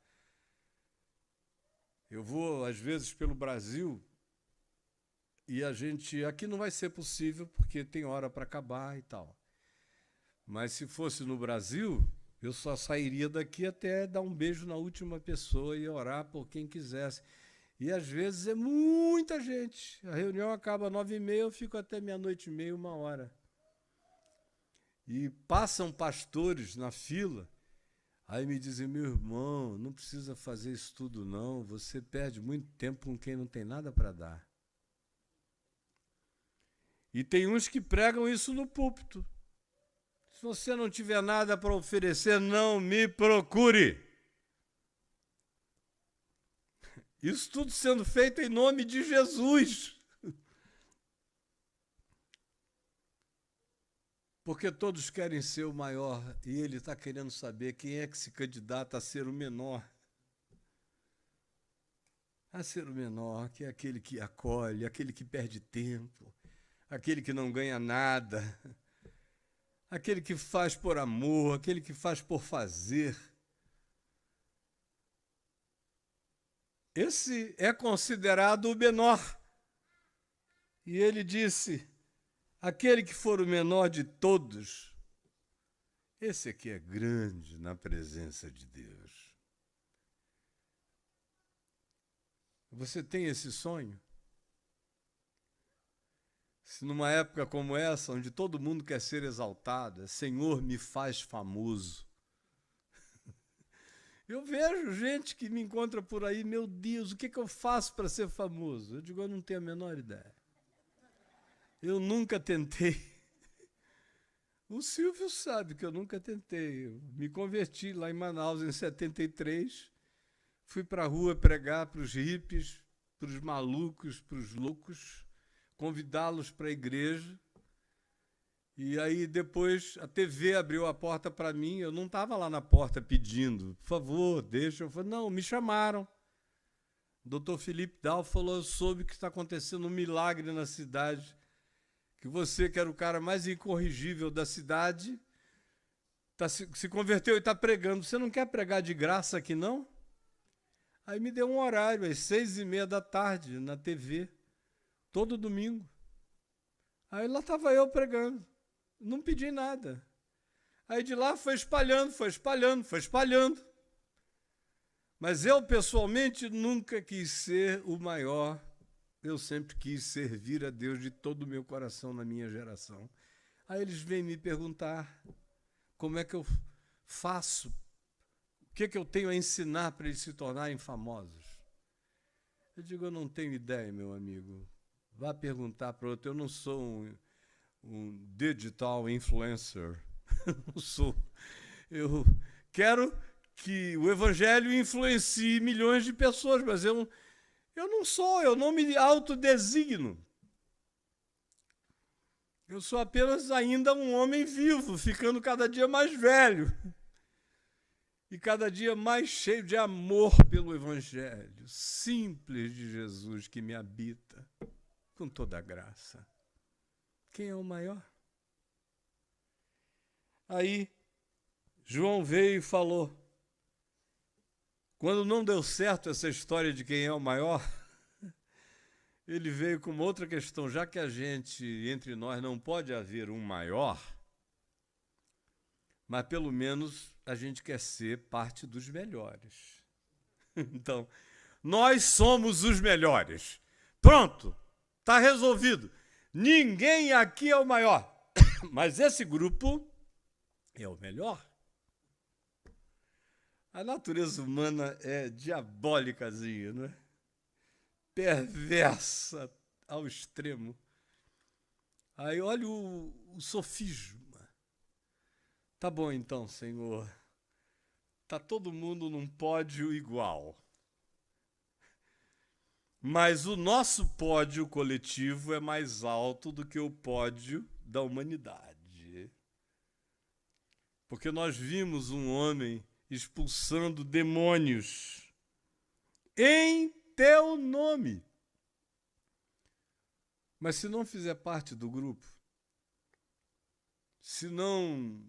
Eu vou, às vezes, pelo Brasil, e aqui não vai ser possível, porque tem hora para acabar e tal. Mas se fosse no Brasil, eu só sairia daqui até dar um beijo na última pessoa e orar por quem quisesse. E às vezes é muita gente. A reunião acaba às 9h30, eu fico até 00:30, 1h. E passam pastores na fila, aí me dizem, meu irmão, não precisa fazer isso tudo não, você perde muito tempo com quem não tem nada para dar. E tem uns que pregam isso no púlpito. Se você não tiver nada para oferecer, não me procure. Isso tudo sendo feito em nome de Jesus. Porque todos querem ser o maior e ele está querendo saber quem é que se candidata a ser o menor. A ser o menor, que é aquele que acolhe, aquele que perde tempo, aquele que não ganha nada, aquele que faz por amor, aquele que faz por fazer. Esse é considerado o menor. E ele disse, aquele que for o menor de todos, esse aqui é grande na presença de Deus. Você tem esse sonho? Se numa época como essa, onde todo mundo quer ser exaltado, Senhor, me faz famoso. Eu vejo gente que me encontra por aí, meu Deus, o que eu faço para ser famoso? Eu digo, eu não tenho a menor ideia. Eu nunca tentei. O Silvio sabe que eu nunca tentei. Eu me converti lá em Manaus em 73, fui para a rua pregar para os hippies, para os malucos, para os loucos, convidá-los para a igreja. E aí depois a TV abriu a porta para mim, eu não estava lá na porta pedindo, por favor, deixa. Eu falei, não, me chamaram. O Dr. Felipe Dal falou, eu soube que está acontecendo um milagre na cidade, que você, que era o cara mais incorrigível da cidade, se converteu e está pregando. Você não quer pregar de graça aqui, não? Aí me deu um horário, às 6h30 na TV, todo domingo. Aí lá estava eu pregando, não pedi nada. Aí de lá foi espalhando, foi espalhando, foi espalhando. Mas eu, pessoalmente, nunca quis ser o maior. Eu sempre quis servir a Deus de todo o meu coração na minha geração. Aí eles vêm me perguntar como é que eu faço, o que eu tenho a ensinar para eles se tornarem famosos. Eu digo, eu não tenho ideia, meu amigo. Vá perguntar para outro. Eu não sou um digital influencer. Não sou. Eu quero que o evangelho influencie milhões de pessoas, mas eu não sou, eu não me autodesigno. Eu sou apenas ainda um homem vivo, ficando cada dia mais velho e cada dia mais cheio de amor pelo evangelho simples de Jesus que me habita com toda a graça. Quem é o maior? Aí João veio e falou, quando não deu certo essa história de quem é o maior, ele veio com uma outra questão, já que a gente, entre nós, não pode haver um maior, mas pelo menos a gente quer ser parte dos melhores. Então, nós somos os melhores. Pronto, está resolvido. Ninguém aqui é o maior, mas esse grupo é o melhor. A natureza humana é diabólicazinha, não é? Perversa ao extremo. Aí olha o sofisma. Tá bom então, Senhor. Tá todo mundo num pódio igual. Mas o nosso pódio coletivo é mais alto do que o pódio da humanidade. Porque nós vimos um homem expulsando demônios em teu nome. Mas se não fizer parte do grupo, se não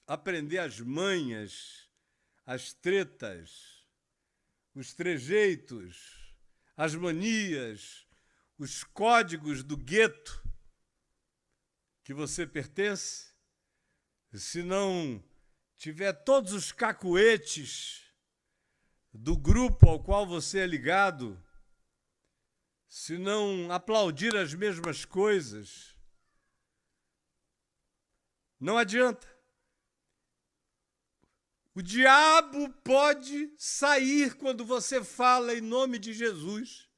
aprender as manhas, as tretas, os trejeitos, as manias, os códigos do gueto que você pertence, se não tiver todos os cacuetes do grupo ao qual você é ligado, se não aplaudir as mesmas coisas, não adianta. O diabo pode sair quando você fala em nome de Jesus,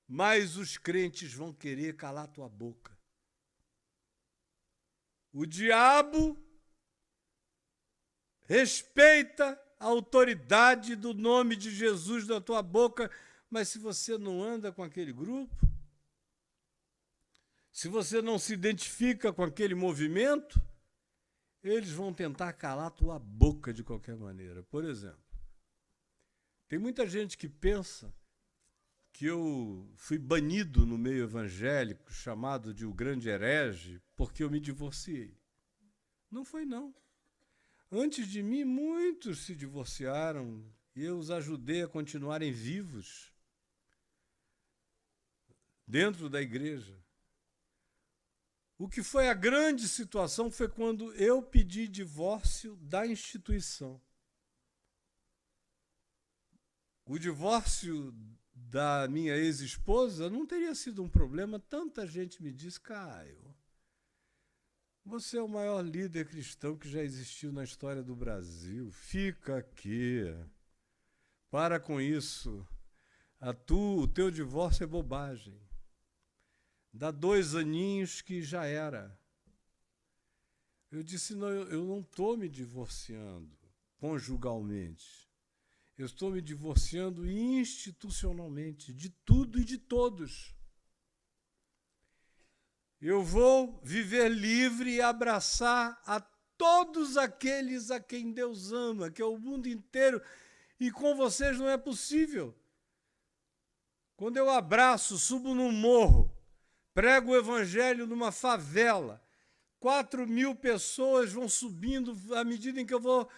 mas os crentes vão querer calar tua boca. O diabo respeita a autoridade do nome de Jesus na tua boca, mas se você não anda com aquele grupo, se você não se identifica com aquele movimento, eles vão tentar calar tua boca de qualquer maneira. Por exemplo, tem muita gente que pensa que eu fui banido no meio evangélico, chamado de o grande herege, porque eu me divorciei. Não foi, não. Antes de mim, muitos se divorciaram e eu os ajudei a continuarem vivos dentro da igreja. O que foi a grande situação foi quando eu pedi divórcio da instituição. O divórcio da minha ex-esposa não teria sido um problema. Tanta gente me diz, Caio, você é o maior líder cristão que já existiu na história do Brasil. Fica aqui. Para com isso. O teu divórcio é bobagem. Dá 2 aninhos que já era. Eu disse, não, eu não estou me divorciando conjugalmente. Eu estou me divorciando institucionalmente, de tudo e de todos. Eu vou viver livre e abraçar a todos aqueles a quem Deus ama, que é o mundo inteiro, e com vocês não é possível. Quando eu abraço, subo num morro, prego o evangelho numa favela, 4.000 pessoas vão subindo à medida em que eu vou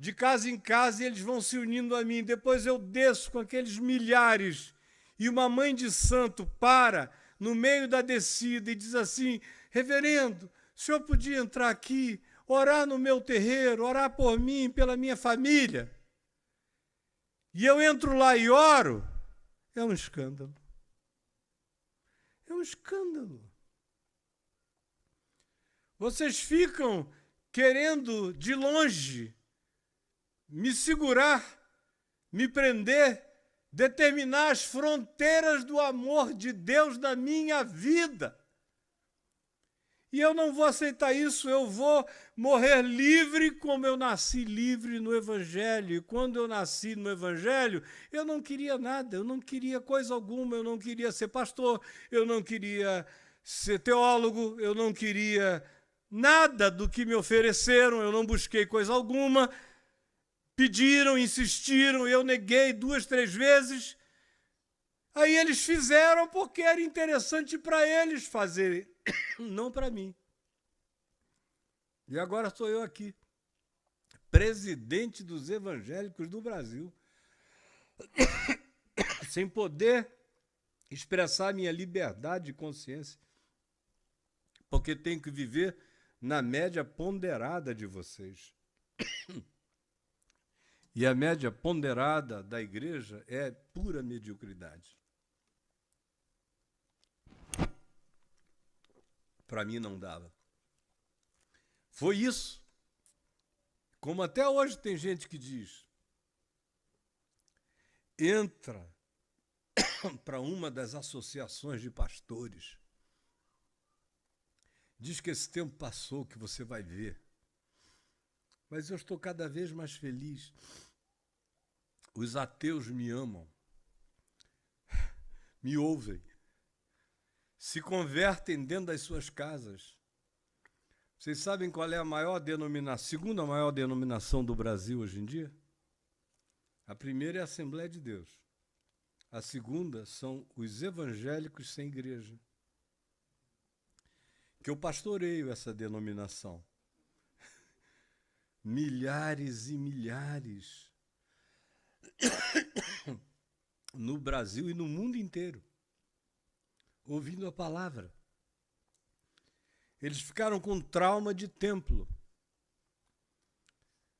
de casa em casa, e eles vão se unindo a mim. Depois eu desço com aqueles milhares, e uma mãe de santo para no meio da descida e diz assim: reverendo, o senhor podia entrar aqui, orar no meu terreiro, orar por mim, pela minha família? E eu entro lá e oro. É um escândalo. É um escândalo. Vocês ficam querendo de longe me segurar, me prender, determinar as fronteiras do amor de Deus na minha vida. E eu não vou aceitar isso, eu vou morrer livre como eu nasci livre no Evangelho. E quando eu nasci no Evangelho, eu não queria nada, eu não queria coisa alguma, eu não queria ser pastor, eu não queria ser teólogo, eu não queria nada do que me ofereceram, eu não busquei coisa alguma. Pediram, insistiram, eu neguei 2, 3 vezes. Aí eles fizeram porque era interessante para eles fazerem, não para mim. E agora sou eu aqui, presidente dos evangélicos do Brasil, sem poder expressar minha liberdade de consciência, porque tenho que viver na média ponderada de vocês. E a média ponderada da igreja é pura mediocridade. Para mim não dava. Foi isso. Como até hoje tem gente que diz: entra para uma das associações de pastores. Diz que esse tempo passou, que você vai ver. Mas eu estou cada vez mais feliz. Os ateus me amam, me ouvem, se convertem dentro das suas casas. Vocês sabem qual é a maior denominação, segunda maior denominação do Brasil hoje em dia? A primeira é a Assembleia de Deus. A segunda são os evangélicos sem igreja. Que eu pastoreio essa denominação. Milhares e milhares no Brasil e no mundo inteiro, ouvindo a palavra. Eles ficaram com trauma de templo,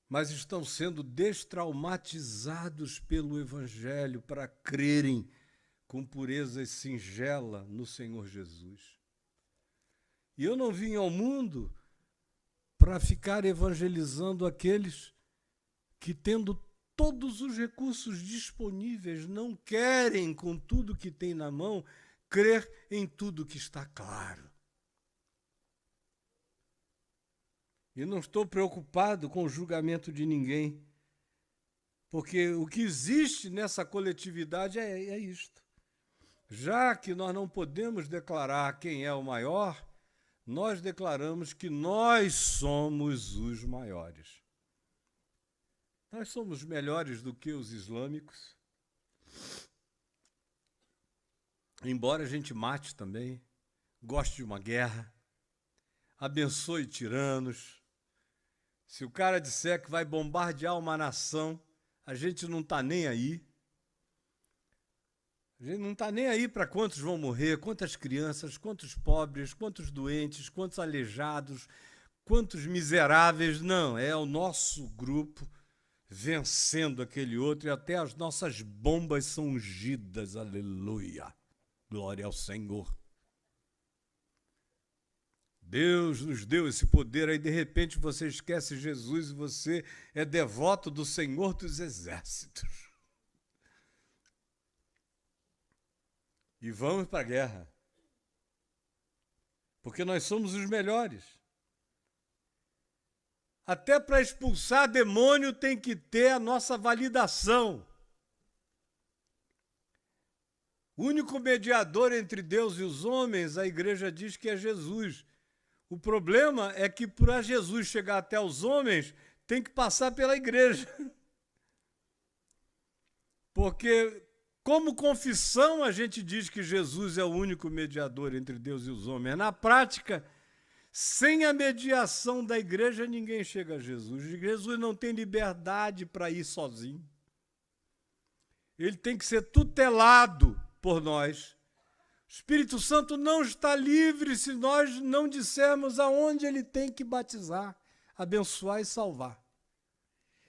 mas estão sendo destraumatizados pelo Evangelho para crerem com pureza singela no Senhor Jesus. E eu não vim ao mundo para ficar evangelizando aqueles que, tendo todos os recursos disponíveis, não querem, com tudo que tem na mão, crer em tudo que está claro. E não estou preocupado com o julgamento de ninguém, porque o que existe nessa coletividade é isto. Já que nós não podemos declarar quem é o maior, nós declaramos que nós somos os maiores. Nós somos melhores do que os islâmicos, embora a gente mate também, goste de uma guerra, abençoe tiranos. Se o cara disser que vai bombardear uma nação, a gente não está nem aí. A gente não está nem aí para quantos vão morrer, quantas crianças, quantos pobres, quantos doentes, quantos aleijados, quantos miseráveis. Não, é o nosso grupo vencendo aquele outro, e até as nossas bombas são ungidas. Aleluia! Glória ao Senhor. Deus nos deu esse poder, aí de repente você esquece Jesus e você é devoto do Senhor dos Exércitos. E vamos para a guerra, porque nós somos os melhores. Até para expulsar demônio tem que ter a nossa validação. O único mediador entre Deus e os homens, a igreja diz que é Jesus. O problema é que para Jesus chegar até os homens, tem que passar pela igreja. Porque, como confissão, a gente diz que Jesus é o único mediador entre Deus e os homens. Na prática, Sem a mediação da igreja, ninguém chega a Jesus. Jesus não tem liberdade para ir sozinho. Ele tem que ser tutelado por nós. O Espírito Santo não está livre se nós não dissermos aonde ele tem que batizar, abençoar e salvar.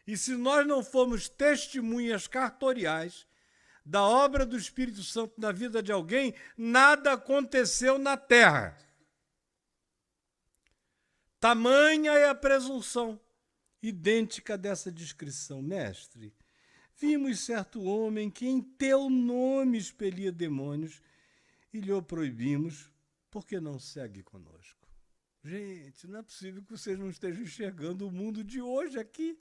E se nós não formos testemunhas cartoriais da obra do Espírito Santo na vida de alguém, nada aconteceu na terra. Tamanha é a presunção idêntica dessa descrição. Mestre, vimos certo homem que em teu nome expelia demônios e lhe o proibimos, porque não segue conosco. Gente, não é possível que vocês não estejam enxergando o mundo de hoje aqui.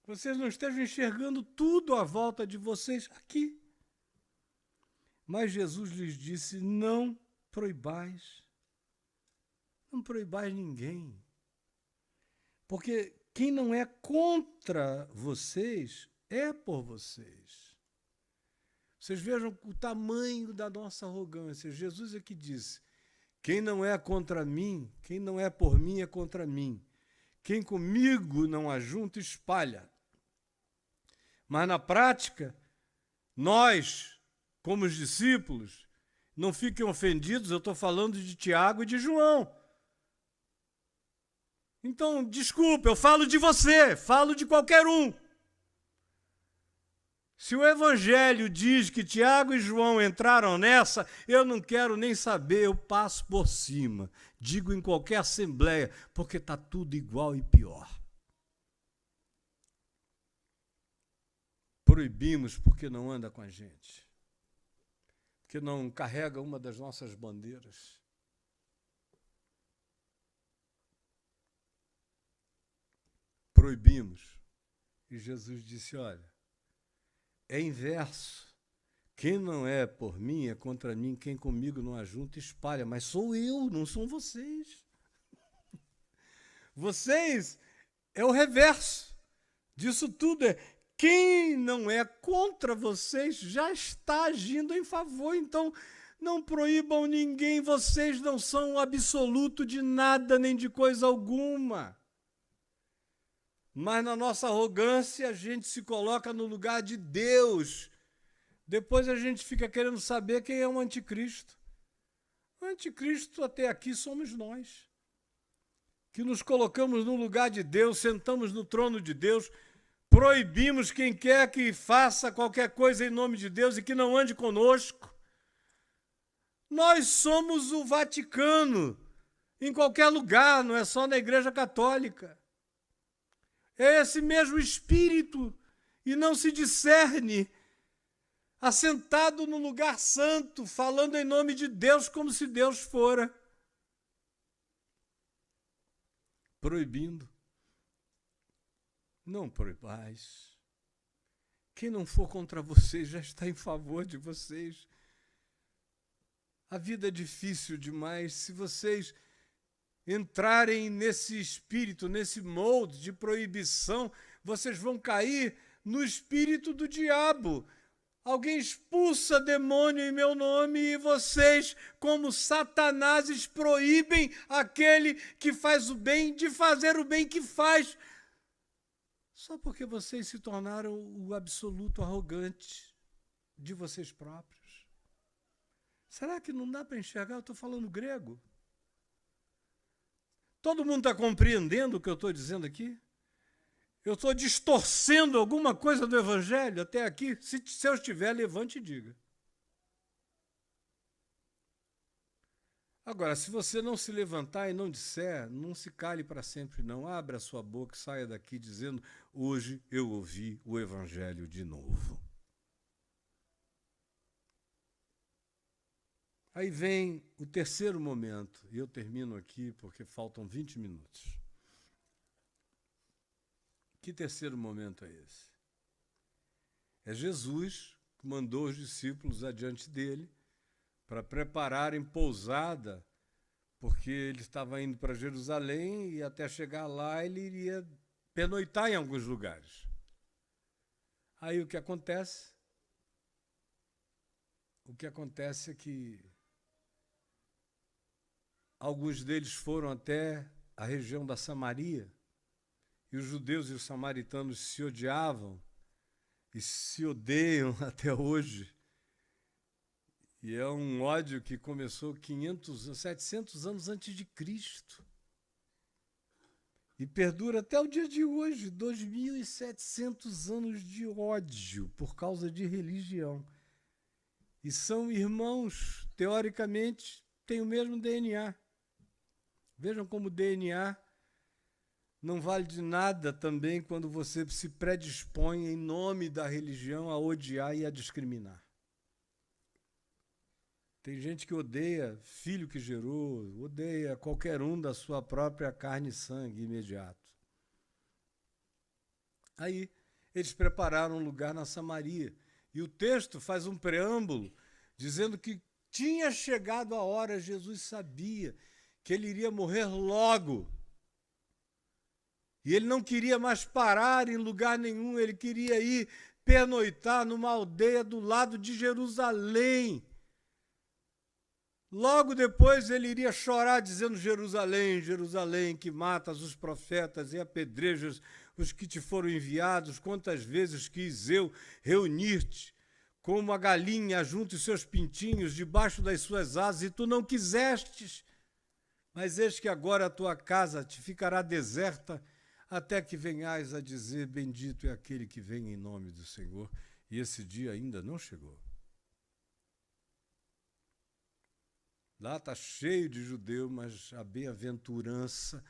Vocês não estejam enxergando tudo à volta de vocês aqui. Mas Jesus lhes disse, não proibais ninguém. Porque quem não é contra vocês, é por vocês. Vocês vejam o tamanho da nossa arrogância. Jesus é que disse, quem não é contra mim, quem não é por mim, é contra mim. Quem comigo não ajunta, espalha. Mas na prática, nós, como os discípulos, não fiquem ofendidos, eu estou falando de Tiago e de João. Então, desculpa, eu falo de você, falo de qualquer um. Se o Evangelho diz que Tiago e João entraram nessa, eu não quero nem saber, eu passo por cima. Digo em qualquer assembleia, porque está tudo igual e pior. Proibimos porque não anda com a gente, porque não carrega uma das nossas bandeiras. Proibimos. E Jesus disse, olha, é inverso. Quem não é por mim é contra mim, quem comigo não ajunta, espalha. Mas sou eu, não são vocês. Vocês é o reverso disso tudo. Quem não é contra vocês já está agindo em favor. Então, não proíbam ninguém. Vocês não são o absoluto de nada, nem de coisa alguma. Mas na nossa arrogância a gente se coloca no lugar de Deus. Depois a gente fica querendo saber quem é o anticristo. O anticristo até aqui somos nós, que nos colocamos no lugar de Deus, sentamos no trono de Deus, proibimos quem quer que faça qualquer coisa em nome de Deus e que não ande conosco. Nós somos o Vaticano, em qualquer lugar, não é só na Igreja Católica. É esse mesmo Espírito, e não se discerne, assentado no lugar santo, falando em nome de Deus como se Deus fora. Proibindo. Não proibais. Quem não for contra vocês já está em favor de vocês. A vida é difícil demais. Se vocês entrarem nesse espírito, nesse molde de proibição, vocês vão cair no espírito do diabo. Alguém expulsa demônio em meu nome e vocês, como Satanáses, proíbem aquele que faz o bem de fazer o bem que faz. Só porque vocês se tornaram o absoluto arrogante de vocês próprios. Será que não dá para enxergar? Eu estou falando grego. Todo mundo está compreendendo o que eu estou dizendo aqui? Eu estou distorcendo alguma coisa do Evangelho até aqui? Se eu estiver, levante e diga. Agora, se você não se levantar e não disser, não se cale para sempre, não. Abra a sua boca e saia daqui dizendo, hoje eu ouvi o Evangelho de novo. Aí vem o terceiro momento, e eu termino aqui porque faltam 20 minutos. Que terceiro momento é esse? É Jesus que mandou os discípulos adiante dele para prepararem pousada, porque ele estava indo para Jerusalém e até chegar lá ele iria pernoitar em alguns lugares. Aí o que acontece? O que acontece é que alguns deles foram até a região da Samaria, e os judeus e os samaritanos se odiavam e se odeiam até hoje. E é um ódio que começou 700 anos antes de Cristo. E perdura até o dia de hoje, 2.700 anos de ódio por causa de religião. E são irmãos, teoricamente, têm o mesmo DNA. Vejam como o DNA não vale de nada também quando você se predispõe em nome da religião a odiar e a discriminar. Tem gente que odeia filho que gerou, odeia qualquer um da sua própria carne e sangue imediato. Aí, eles prepararam um lugar na Samaria. E o texto faz um preâmbulo dizendo que tinha chegado a hora, Jesus sabia que ele iria morrer logo. E ele não queria mais parar em lugar nenhum, ele queria ir pernoitar numa aldeia do lado de Jerusalém. Logo depois ele iria chorar dizendo: Jerusalém, Jerusalém, que matas os profetas e apedrejas os que te foram enviados, quantas vezes quis eu reunir-te como a galinha junto os seus pintinhos debaixo das suas asas, e tu não quisestes. Mas eis que agora a tua casa te ficará deserta, até que venhais a dizer: bendito é aquele que vem em nome do Senhor. E esse dia ainda não chegou. Lá está cheio de judeu, mas a bem-aventurança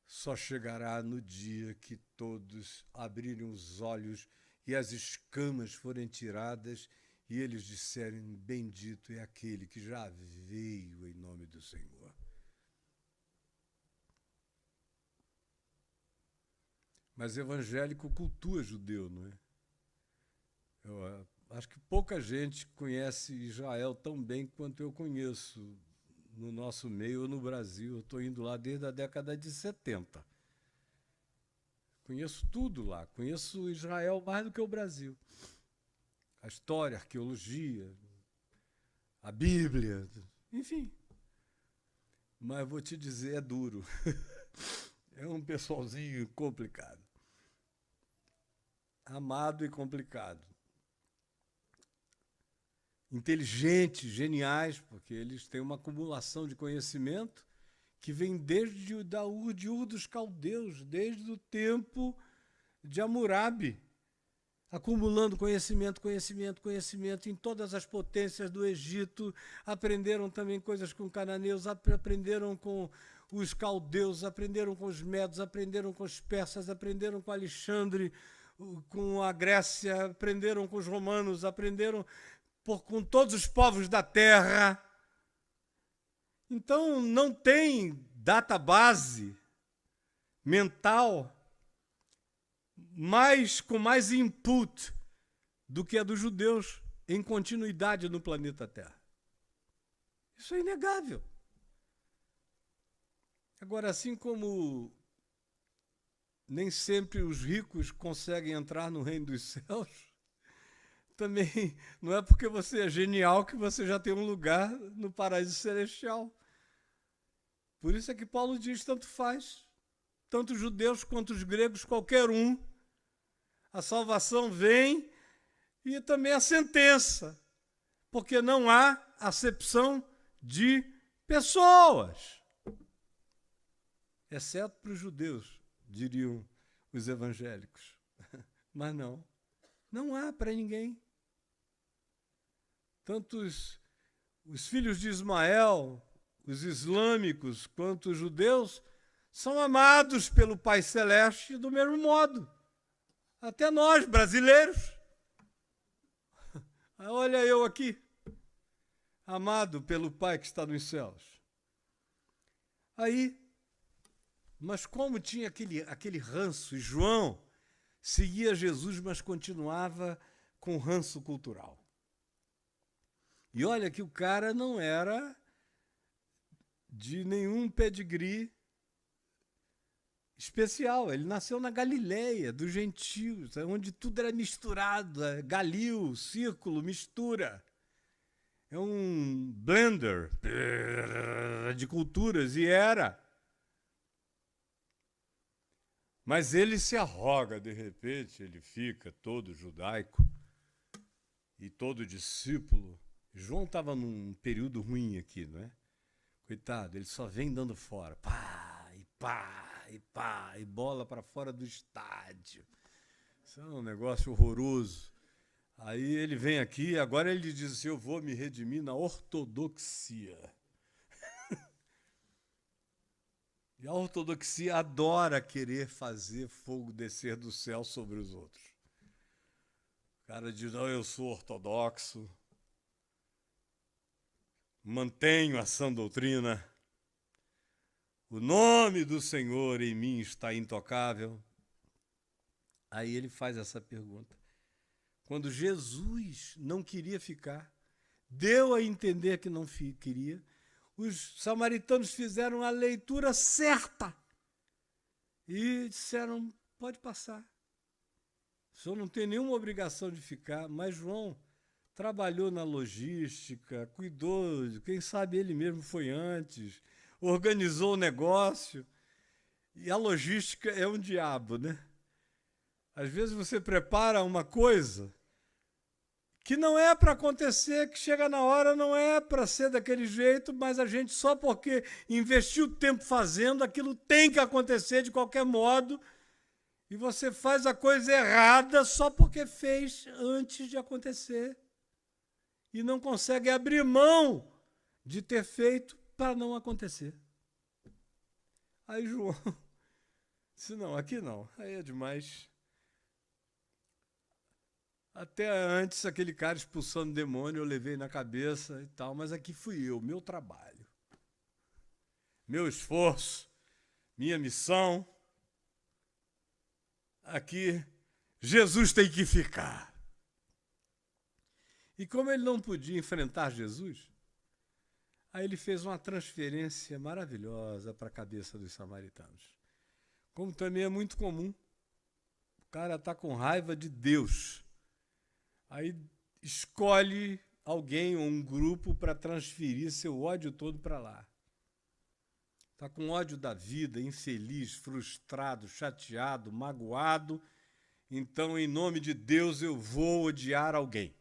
só chegará no dia que todos abrirem os olhos e as escamas forem tiradas e eles disserem: bendito é aquele que já veio em nome do Senhor. Mas evangélico cultua judeu, não é? Eu acho que pouca gente conhece Israel tão bem quanto eu conheço no nosso meio ou no Brasil. Eu estou indo lá desde a década de 70. Conheço tudo lá, conheço Israel mais do que o Brasil. A história, a arqueologia, a Bíblia, enfim. Mas vou te dizer, é duro. É um pessoalzinho complicado. Amado e complicado. Inteligentes, geniais, porque eles têm uma acumulação de conhecimento que vem desde de Ur dos Caldeus, desde o tempo de Hammurabi, acumulando conhecimento em todas as potências do Egito. Aprenderam também coisas com cananeus, aprenderam com os caldeus, aprenderam com os medos, aprenderam com os persas, aprenderam com Alexandre, com a Grécia, aprenderam com os romanos, aprenderam com todos os povos da terra. Então, não tem database mental com mais input do que a dos judeus em continuidade no planeta Terra. Isso é inegável. Agora, assim como nem sempre os ricos conseguem entrar no reino dos céus, também não é porque você é genial que você já tem um lugar no paraíso celestial. Por isso é que Paulo diz: tanto faz, tanto os judeus quanto os gregos, qualquer um, a salvação vem e também a sentença, porque não há acepção de pessoas, exceto para os judeus, diriam os evangélicos. Mas não há para ninguém. Tanto os filhos de Ismael, os islâmicos, quanto os judeus, são amados pelo Pai Celeste do mesmo modo. Até nós, brasileiros. Olha eu aqui, amado pelo Pai que está nos céus. Aí, mas como tinha aquele ranço, e João seguia Jesus, mas continuava com ranço cultural. E olha que o cara não era de nenhum pedigree especial. Ele nasceu na Galileia, dos gentios, onde tudo era misturado, Galil, círculo, mistura. é um blender de culturas, e era. Mas ele se arroga, de repente, ele fica todo judaico e todo discípulo. João estava num período ruim aqui, não é? Coitado, ele só vem dando fora. Pá, e pá, e pá, e bola para fora do estádio. Isso é um negócio horroroso. Aí ele vem aqui, agora ele diz assim, eu vou me redimir na ortodoxia. E a ortodoxia adora querer fazer fogo descer do céu sobre os outros. O cara diz, não, eu sou ortodoxo, mantenho a sã doutrina, o nome do Senhor em mim está intocável. Aí ele faz essa pergunta. Quando Jesus não queria ficar, deu a entender que não queria, os samaritanos fizeram a leitura certa e disseram, pode passar. O senhor não tem nenhuma obrigação de ficar, mas João trabalhou na logística, cuidou, quem sabe ele mesmo foi antes, organizou o negócio. E a logística é um diabo, né? Às vezes você prepara uma coisa que não é para acontecer, que chega na hora, não é para ser daquele jeito, mas a gente, só porque investiu tempo fazendo, aquilo tem que acontecer de qualquer modo, e você faz a coisa errada só porque fez antes de acontecer, e não consegue abrir mão de ter feito para não acontecer. Aí João disse, não, aqui não, aí é demais. Até antes, aquele cara expulsando demônio, eu levei na cabeça e tal, mas aqui fui eu, meu trabalho, meu esforço, minha missão. Aqui, Jesus tem que ficar. E como ele não podia enfrentar Jesus, aí ele fez uma transferência maravilhosa para a cabeça dos samaritanos. Como também é muito comum, o cara está com raiva de Deus. Aí escolhe alguém ou um grupo para transferir seu ódio todo para lá. Está com ódio da vida, infeliz, frustrado, chateado, magoado. Então, em nome de Deus, eu vou odiar alguém.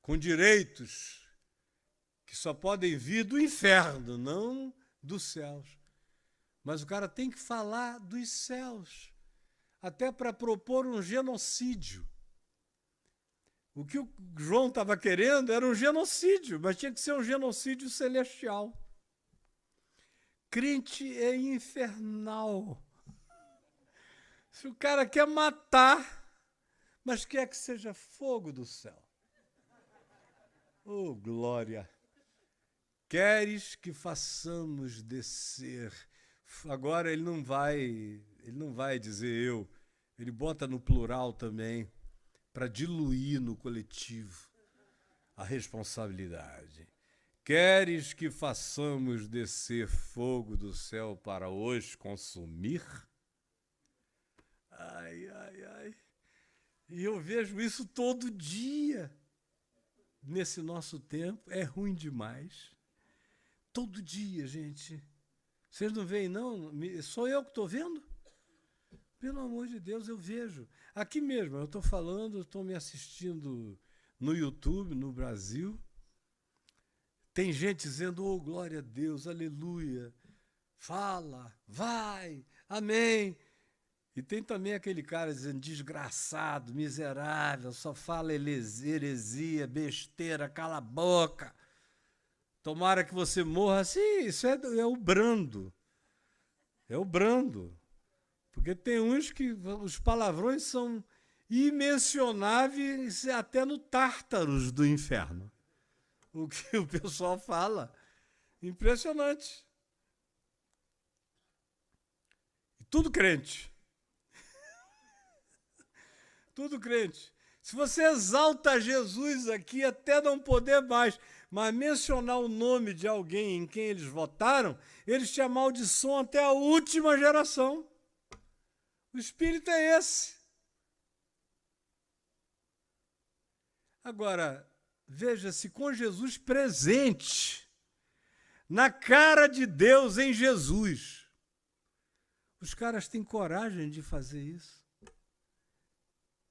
Com direitos que só podem vir do inferno, não dos céus. Mas o cara tem que falar dos céus, até para propor um genocídio. O que o João estava querendo era um genocídio, mas tinha que ser um genocídio celestial. Crente é infernal. Se o cara quer matar, mas quer que seja fogo do céu. Oh, glória! Queres que façamos descer. Agora ele não vai dizer eu, ele bota no plural também, para diluir no coletivo a responsabilidade. Queres que façamos descer fogo do céu para os consumir? Ai, ai, ai. E eu vejo isso todo dia. Nesse nosso tempo, é ruim demais. Todo dia, gente. Vocês não veem, não? Sou eu que estou vendo? Pelo amor de Deus, eu vejo. Aqui mesmo, eu estou falando, estou me assistindo no YouTube, no Brasil. Tem gente dizendo, oh, glória a Deus, aleluia. Fala, vai, amém. E tem também aquele cara dizendo, desgraçado, miserável, só fala heresia, besteira, cala a boca. Tomara que você morra. Sim, isso é o brando. É o brando. Porque tem uns que os palavrões são imencionáveis até no Tártaros do inferno. O que o pessoal fala. Impressionante. E tudo crente. Tudo crente. Se você exalta Jesus aqui até não poder mais, mas mencionar o nome de alguém em quem eles votaram, eles te amaldiçoam até a última geração. O espírito é esse. Agora, veja-se, com Jesus presente, na cara de Deus em Jesus. Os caras têm coragem de fazer isso,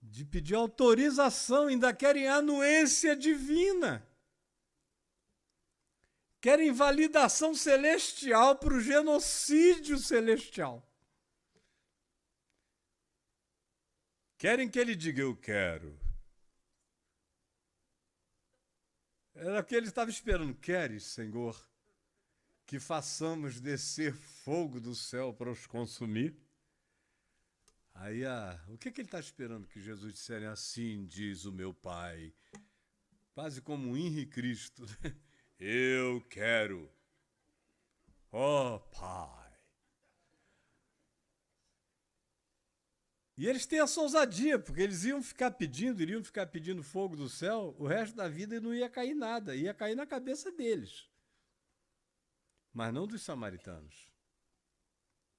de pedir autorização, ainda querem anuência divina. Querem validação celestial para o genocídio celestial. Querem que ele diga, eu quero. Era o que ele estava esperando. Queres, Senhor, que façamos descer fogo do céu para os consumir? Aí, o que ele está esperando que Jesus dissesse? Assim diz o meu Pai. Quase como um Henri Cristo. Eu quero. Ó Pai. E eles têm essa ousadia, porque eles iriam ficar pedindo fogo do céu o resto da vida e não ia cair nada, ia cair na cabeça deles. Mas não dos samaritanos.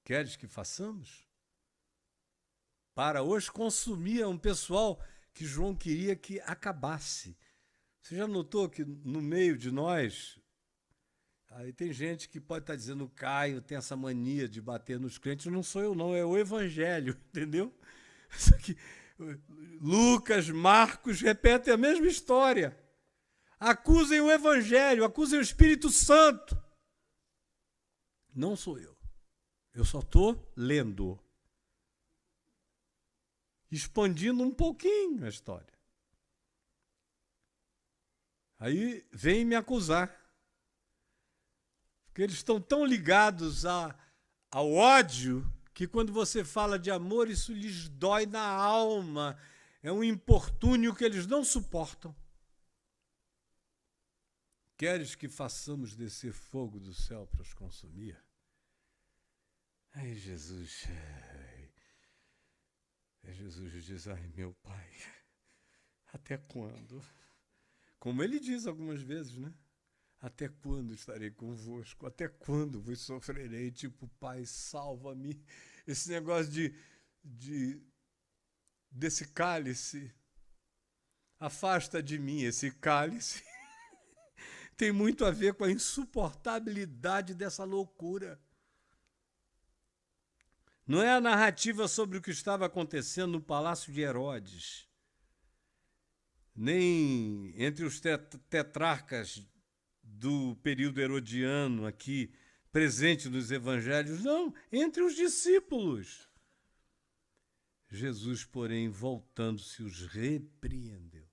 Queres que façamos? Para os consumir, é um pessoal que João queria que acabasse. Você já notou que no meio de nós, aí tem gente que pode estar dizendo, Caio tem essa mania de bater nos crentes, não sou eu não, é o Evangelho, entendeu? Isso aqui, Lucas, Marcos repetem a mesma história. Acusem o Evangelho, acusem o Espírito Santo. Não sou eu. Eu só estou lendo. Expandindo um pouquinho a história. Aí vem me acusar. Porque eles estão tão ligados ao ódio que quando você fala de amor, isso lhes dói na alma. É um importúnio que eles não suportam. Queres que façamos descer fogo do céu para os consumir? Ai, Jesus. Jesus diz, ai, meu Pai, até quando? Como ele diz algumas vezes, né? Até quando estarei convosco? Até quando vos sofrerei? Tipo, Pai, salva-me. Esse negócio desse cálice, afasta de mim esse cálice. Tem muito a ver com a insuportabilidade dessa loucura. Não é a narrativa sobre o que estava acontecendo no palácio de Herodes, nem entre os tetrarcas do período herodiano aqui, presente nos evangelhos, não, entre os discípulos. Jesus, porém, voltando-se, os repreendeu.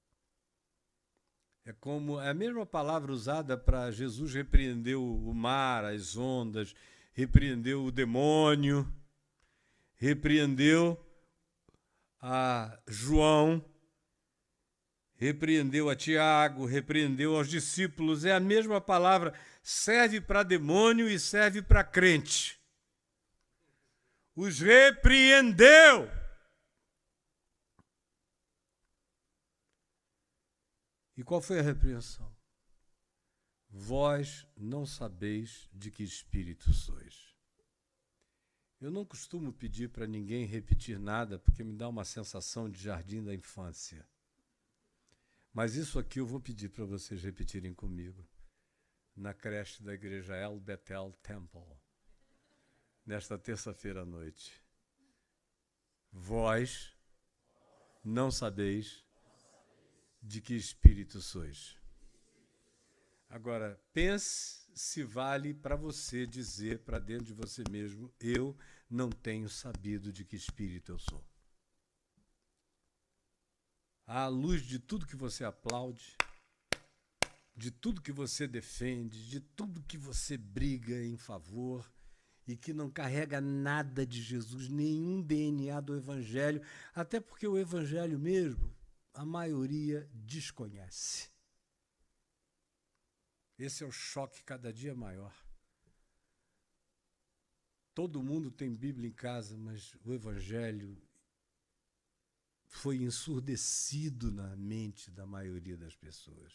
É a mesma palavra usada para Jesus repreender o mar, as ondas, repreendeu o demônio, repreendeu a João, repreendeu a Tiago, repreendeu aos discípulos. É a mesma palavra, serve para demônio e serve para crente. Os repreendeu. E qual foi a repreensão? Vós não sabeis de que espírito sois. Eu não costumo pedir para ninguém repetir nada, porque me dá uma sensação de jardim da infância. Mas isso aqui eu vou pedir para vocês repetirem comigo, na creche da igreja El Bethel Temple, nesta terça-feira à noite. Vós não sabeis de que espírito sois. Agora, pense se vale para você dizer para dentro de você mesmo, eu não tenho sabido de que espírito eu sou. À luz de tudo que você aplaude, de tudo que você defende, de tudo que você briga em favor e que não carrega nada de Jesus, nenhum DNA do Evangelho, até porque o Evangelho mesmo, a maioria desconhece. Esse é o choque cada dia maior. Todo mundo tem Bíblia em casa, mas o Evangelho foi ensurdecido na mente da maioria das pessoas.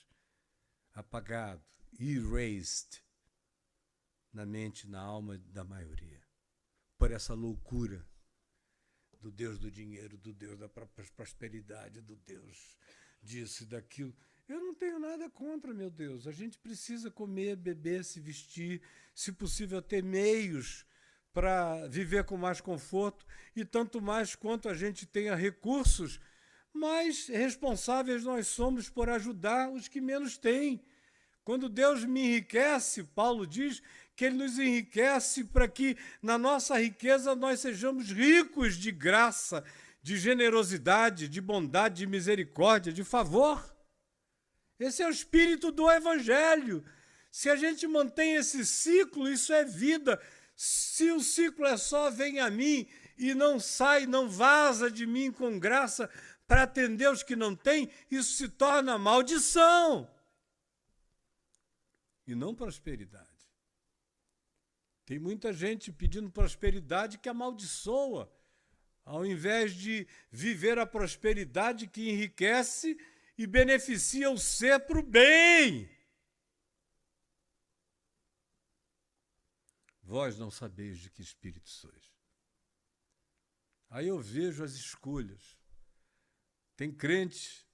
Apagado, erased na mente, na alma da maioria. Por essa loucura do Deus do dinheiro, do Deus da prosperidade, do Deus disso e daquilo. Eu não tenho nada contra, meu Deus. A gente precisa comer, beber, se vestir, se possível ter meios para viver com mais conforto, e tanto mais quanto a gente tenha recursos, mais responsáveis nós somos por ajudar os que menos têm. Quando Deus me enriquece, Paulo diz que Ele nos enriquece para que na nossa riqueza nós sejamos ricos de graça, de generosidade, de bondade, de misericórdia, de favor. Esse é o espírito do Evangelho. Se a gente mantém esse ciclo, isso é vida. Se o ciclo é só vem a mim e não sai, não vaza de mim com graça para atender os que não têm, isso se torna maldição e não prosperidade. Tem muita gente pedindo prosperidade que amaldiçoa, ao invés de viver a prosperidade que enriquece e beneficia o ser para o bem. Vós não sabeis de que espírito sois. Aí eu vejo as escolhas. Tem crentes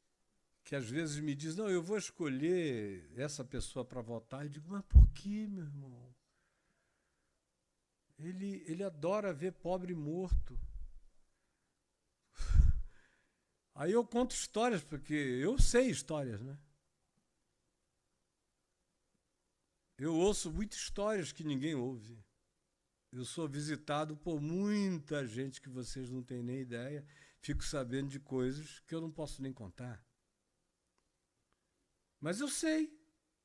que às vezes me dizem, não, eu vou escolher essa pessoa para votar. Eu digo, mas por que, meu irmão? Ele adora ver pobre morto. Aí eu conto histórias, porque eu sei histórias, né? Eu ouço muitas histórias que ninguém ouve. Eu sou visitado por muita gente que vocês não têm nem ideia. Fico sabendo de coisas que eu não posso nem contar. Mas eu sei.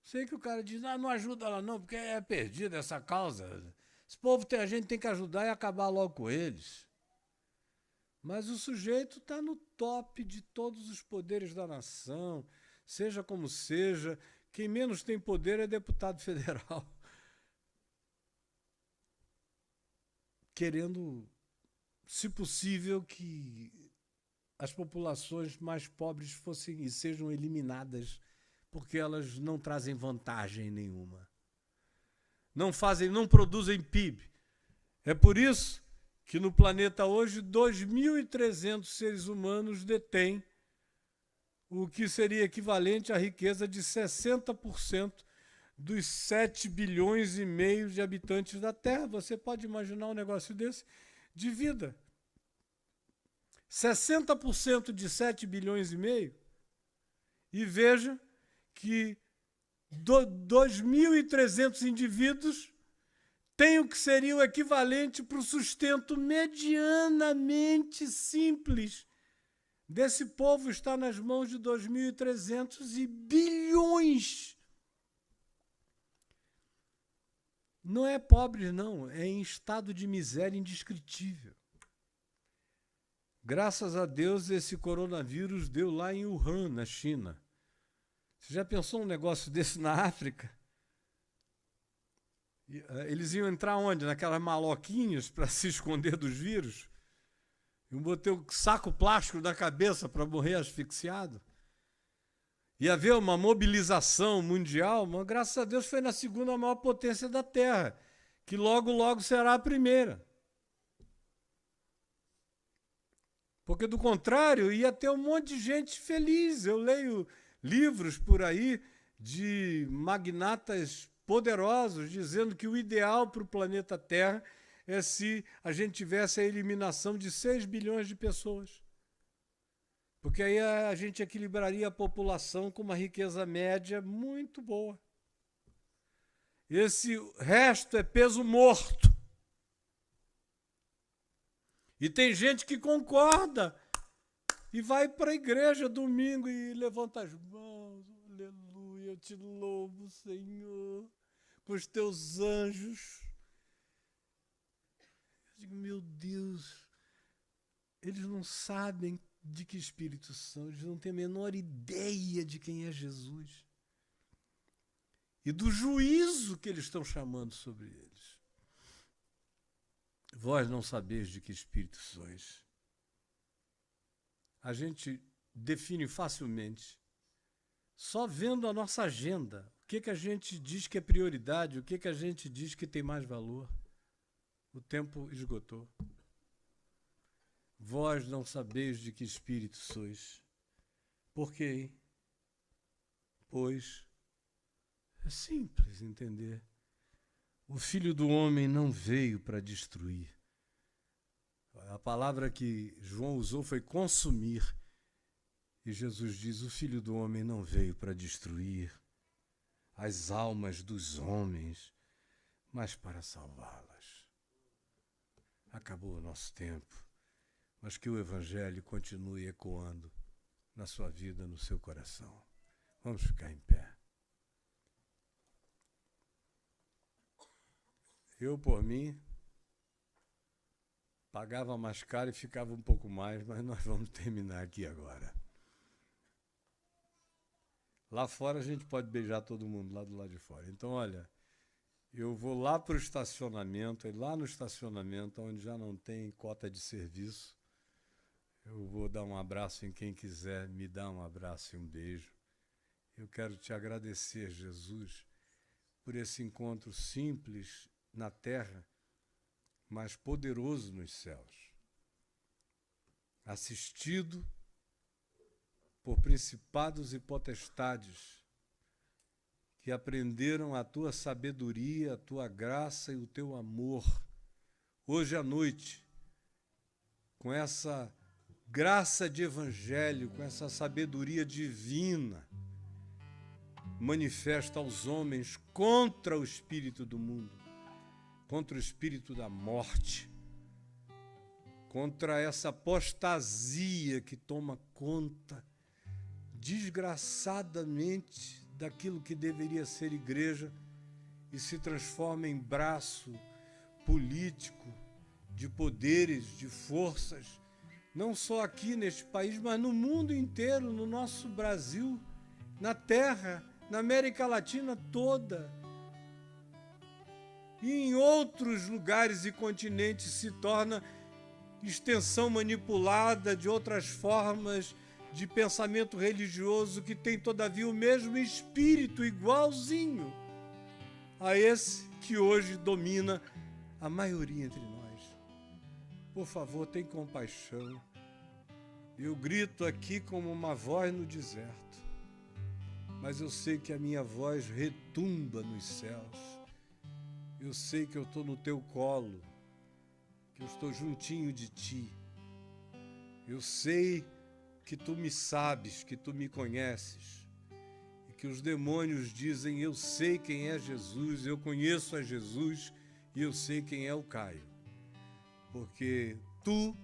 Sei que o cara diz, não ajuda lá não, porque é perdida essa causa. Esse povo a gente tem que ajudar e acabar logo com eles. Mas o sujeito está no top de todos os poderes da nação, seja como seja. Quem menos tem poder é deputado federal. Querendo, se possível, que as populações mais pobres fossem e sejam eliminadas, porque elas não trazem vantagem nenhuma. Não produzem PIB. É por isso que no planeta hoje 2.300 seres humanos detêm o que seria equivalente à riqueza de 60% dos 7 bilhões e meio de habitantes da Terra. Você pode imaginar um negócio desse de vida. 60% de 7 bilhões e meio. E veja que 2.300 indivíduos tem o que seria o equivalente para o sustento medianamente simples desse povo. Está nas mãos de 2.300 e bilhões. Não é pobre, não, é em estado de miséria indescritível. Graças a Deus, esse coronavírus deu lá em Wuhan, na China. Você já pensou um negócio desse na África? Eles iam entrar onde? Naquelas maloquinhas para se esconder dos vírus? Eu botei um saco plástico na cabeça para morrer asfixiado? Ia haver uma mobilização mundial, mas graças a Deus foi na segunda maior potência da Terra, que logo, logo será a primeira. Porque, do contrário, ia ter um monte de gente feliz. Eu leio livros por aí de magnatas poderosos dizendo que o ideal para o planeta Terra é se a gente tivesse a eliminação de 6 bilhões de pessoas. Porque aí a gente equilibraria a população com uma riqueza média muito boa. Esse resto é peso morto. E tem gente que concorda e vai para a igreja domingo e levanta as mãos. Aleluia, eu te louvo, Senhor, com os teus anjos. Eu digo, meu Deus, eles não sabem de que espírito são, eles não têm a menor ideia de quem é Jesus e do juízo que eles estão chamando sobre eles. Vós não sabeis de que espírito sois. A gente define facilmente, só vendo a nossa agenda, o que a gente diz que é prioridade, o que a gente diz que tem mais valor. O tempo esgotou. Vós não sabeis de que espírito sois. Por quê, hein? Pois é simples entender. O Filho do Homem não veio para destruir. A palavra que João usou foi consumir. E Jesus diz: o Filho do Homem não veio para destruir as almas dos homens, mas para salvá-las. Acabou o nosso tempo, mas que o Evangelho continue ecoando na sua vida, no seu coração. Vamos ficar em pé. Eu, por mim, pagava mais caro e ficava um pouco mais, mas nós vamos terminar aqui agora. Lá fora a gente pode beijar todo mundo, lá do lado de fora. Então, olha, eu vou lá para o estacionamento, e lá no estacionamento, onde já não tem cota de serviço, eu vou dar um abraço em quem quiser me dar um abraço e um beijo. Eu quero te agradecer, Jesus, por esse encontro simples na terra, mas poderoso nos céus. Assistido por principados e potestades que aprenderam a tua sabedoria, a tua graça e o teu amor. Hoje à noite, com essa graça de evangelho, com essa sabedoria divina, manifesta aos homens contra o espírito do mundo, contra o espírito da morte, contra essa apostasia que toma conta desgraçadamente daquilo que deveria ser igreja e se transforma em braço político de poderes, de forças, não só aqui neste país, mas no mundo inteiro, no nosso Brasil, na terra, na América Latina toda. E em outros lugares e continentes se torna extensão manipulada de outras formas de pensamento religioso que tem, todavia, o mesmo espírito, igualzinho a esse que hoje domina a maioria entre nós. Por favor, tem compaixão. Eu grito aqui como uma voz no deserto, mas eu sei que a minha voz retumba nos céus. Eu sei que eu estou no teu colo, que eu estou juntinho de ti. Eu sei que tu me sabes, que tu me conheces, e que os demônios dizem: eu sei quem é Jesus, eu conheço a Jesus e eu sei quem é o Caio, porque tu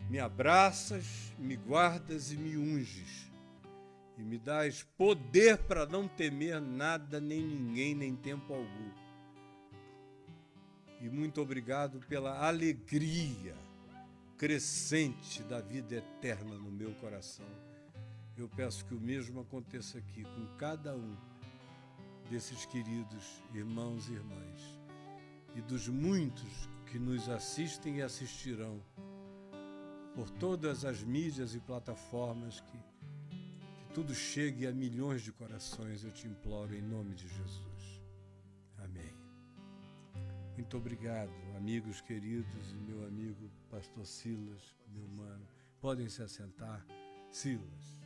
me abraças, me guardas e me unges, e me dás poder para não temer nada, nem ninguém, nem tempo algum. E muito obrigado pela alegria crescente da vida eterna no meu coração. Eu peço que o mesmo aconteça aqui com cada um desses queridos irmãos e irmãs e dos muitos que nos assistem e assistirão por todas as mídias e plataformas, que tudo chegue a milhões de corações, eu te imploro em nome de Jesus. Amém. Muito obrigado, amigos queridos, e meu amigo pastor Silas, meu mano. Podem se assentar. Silas.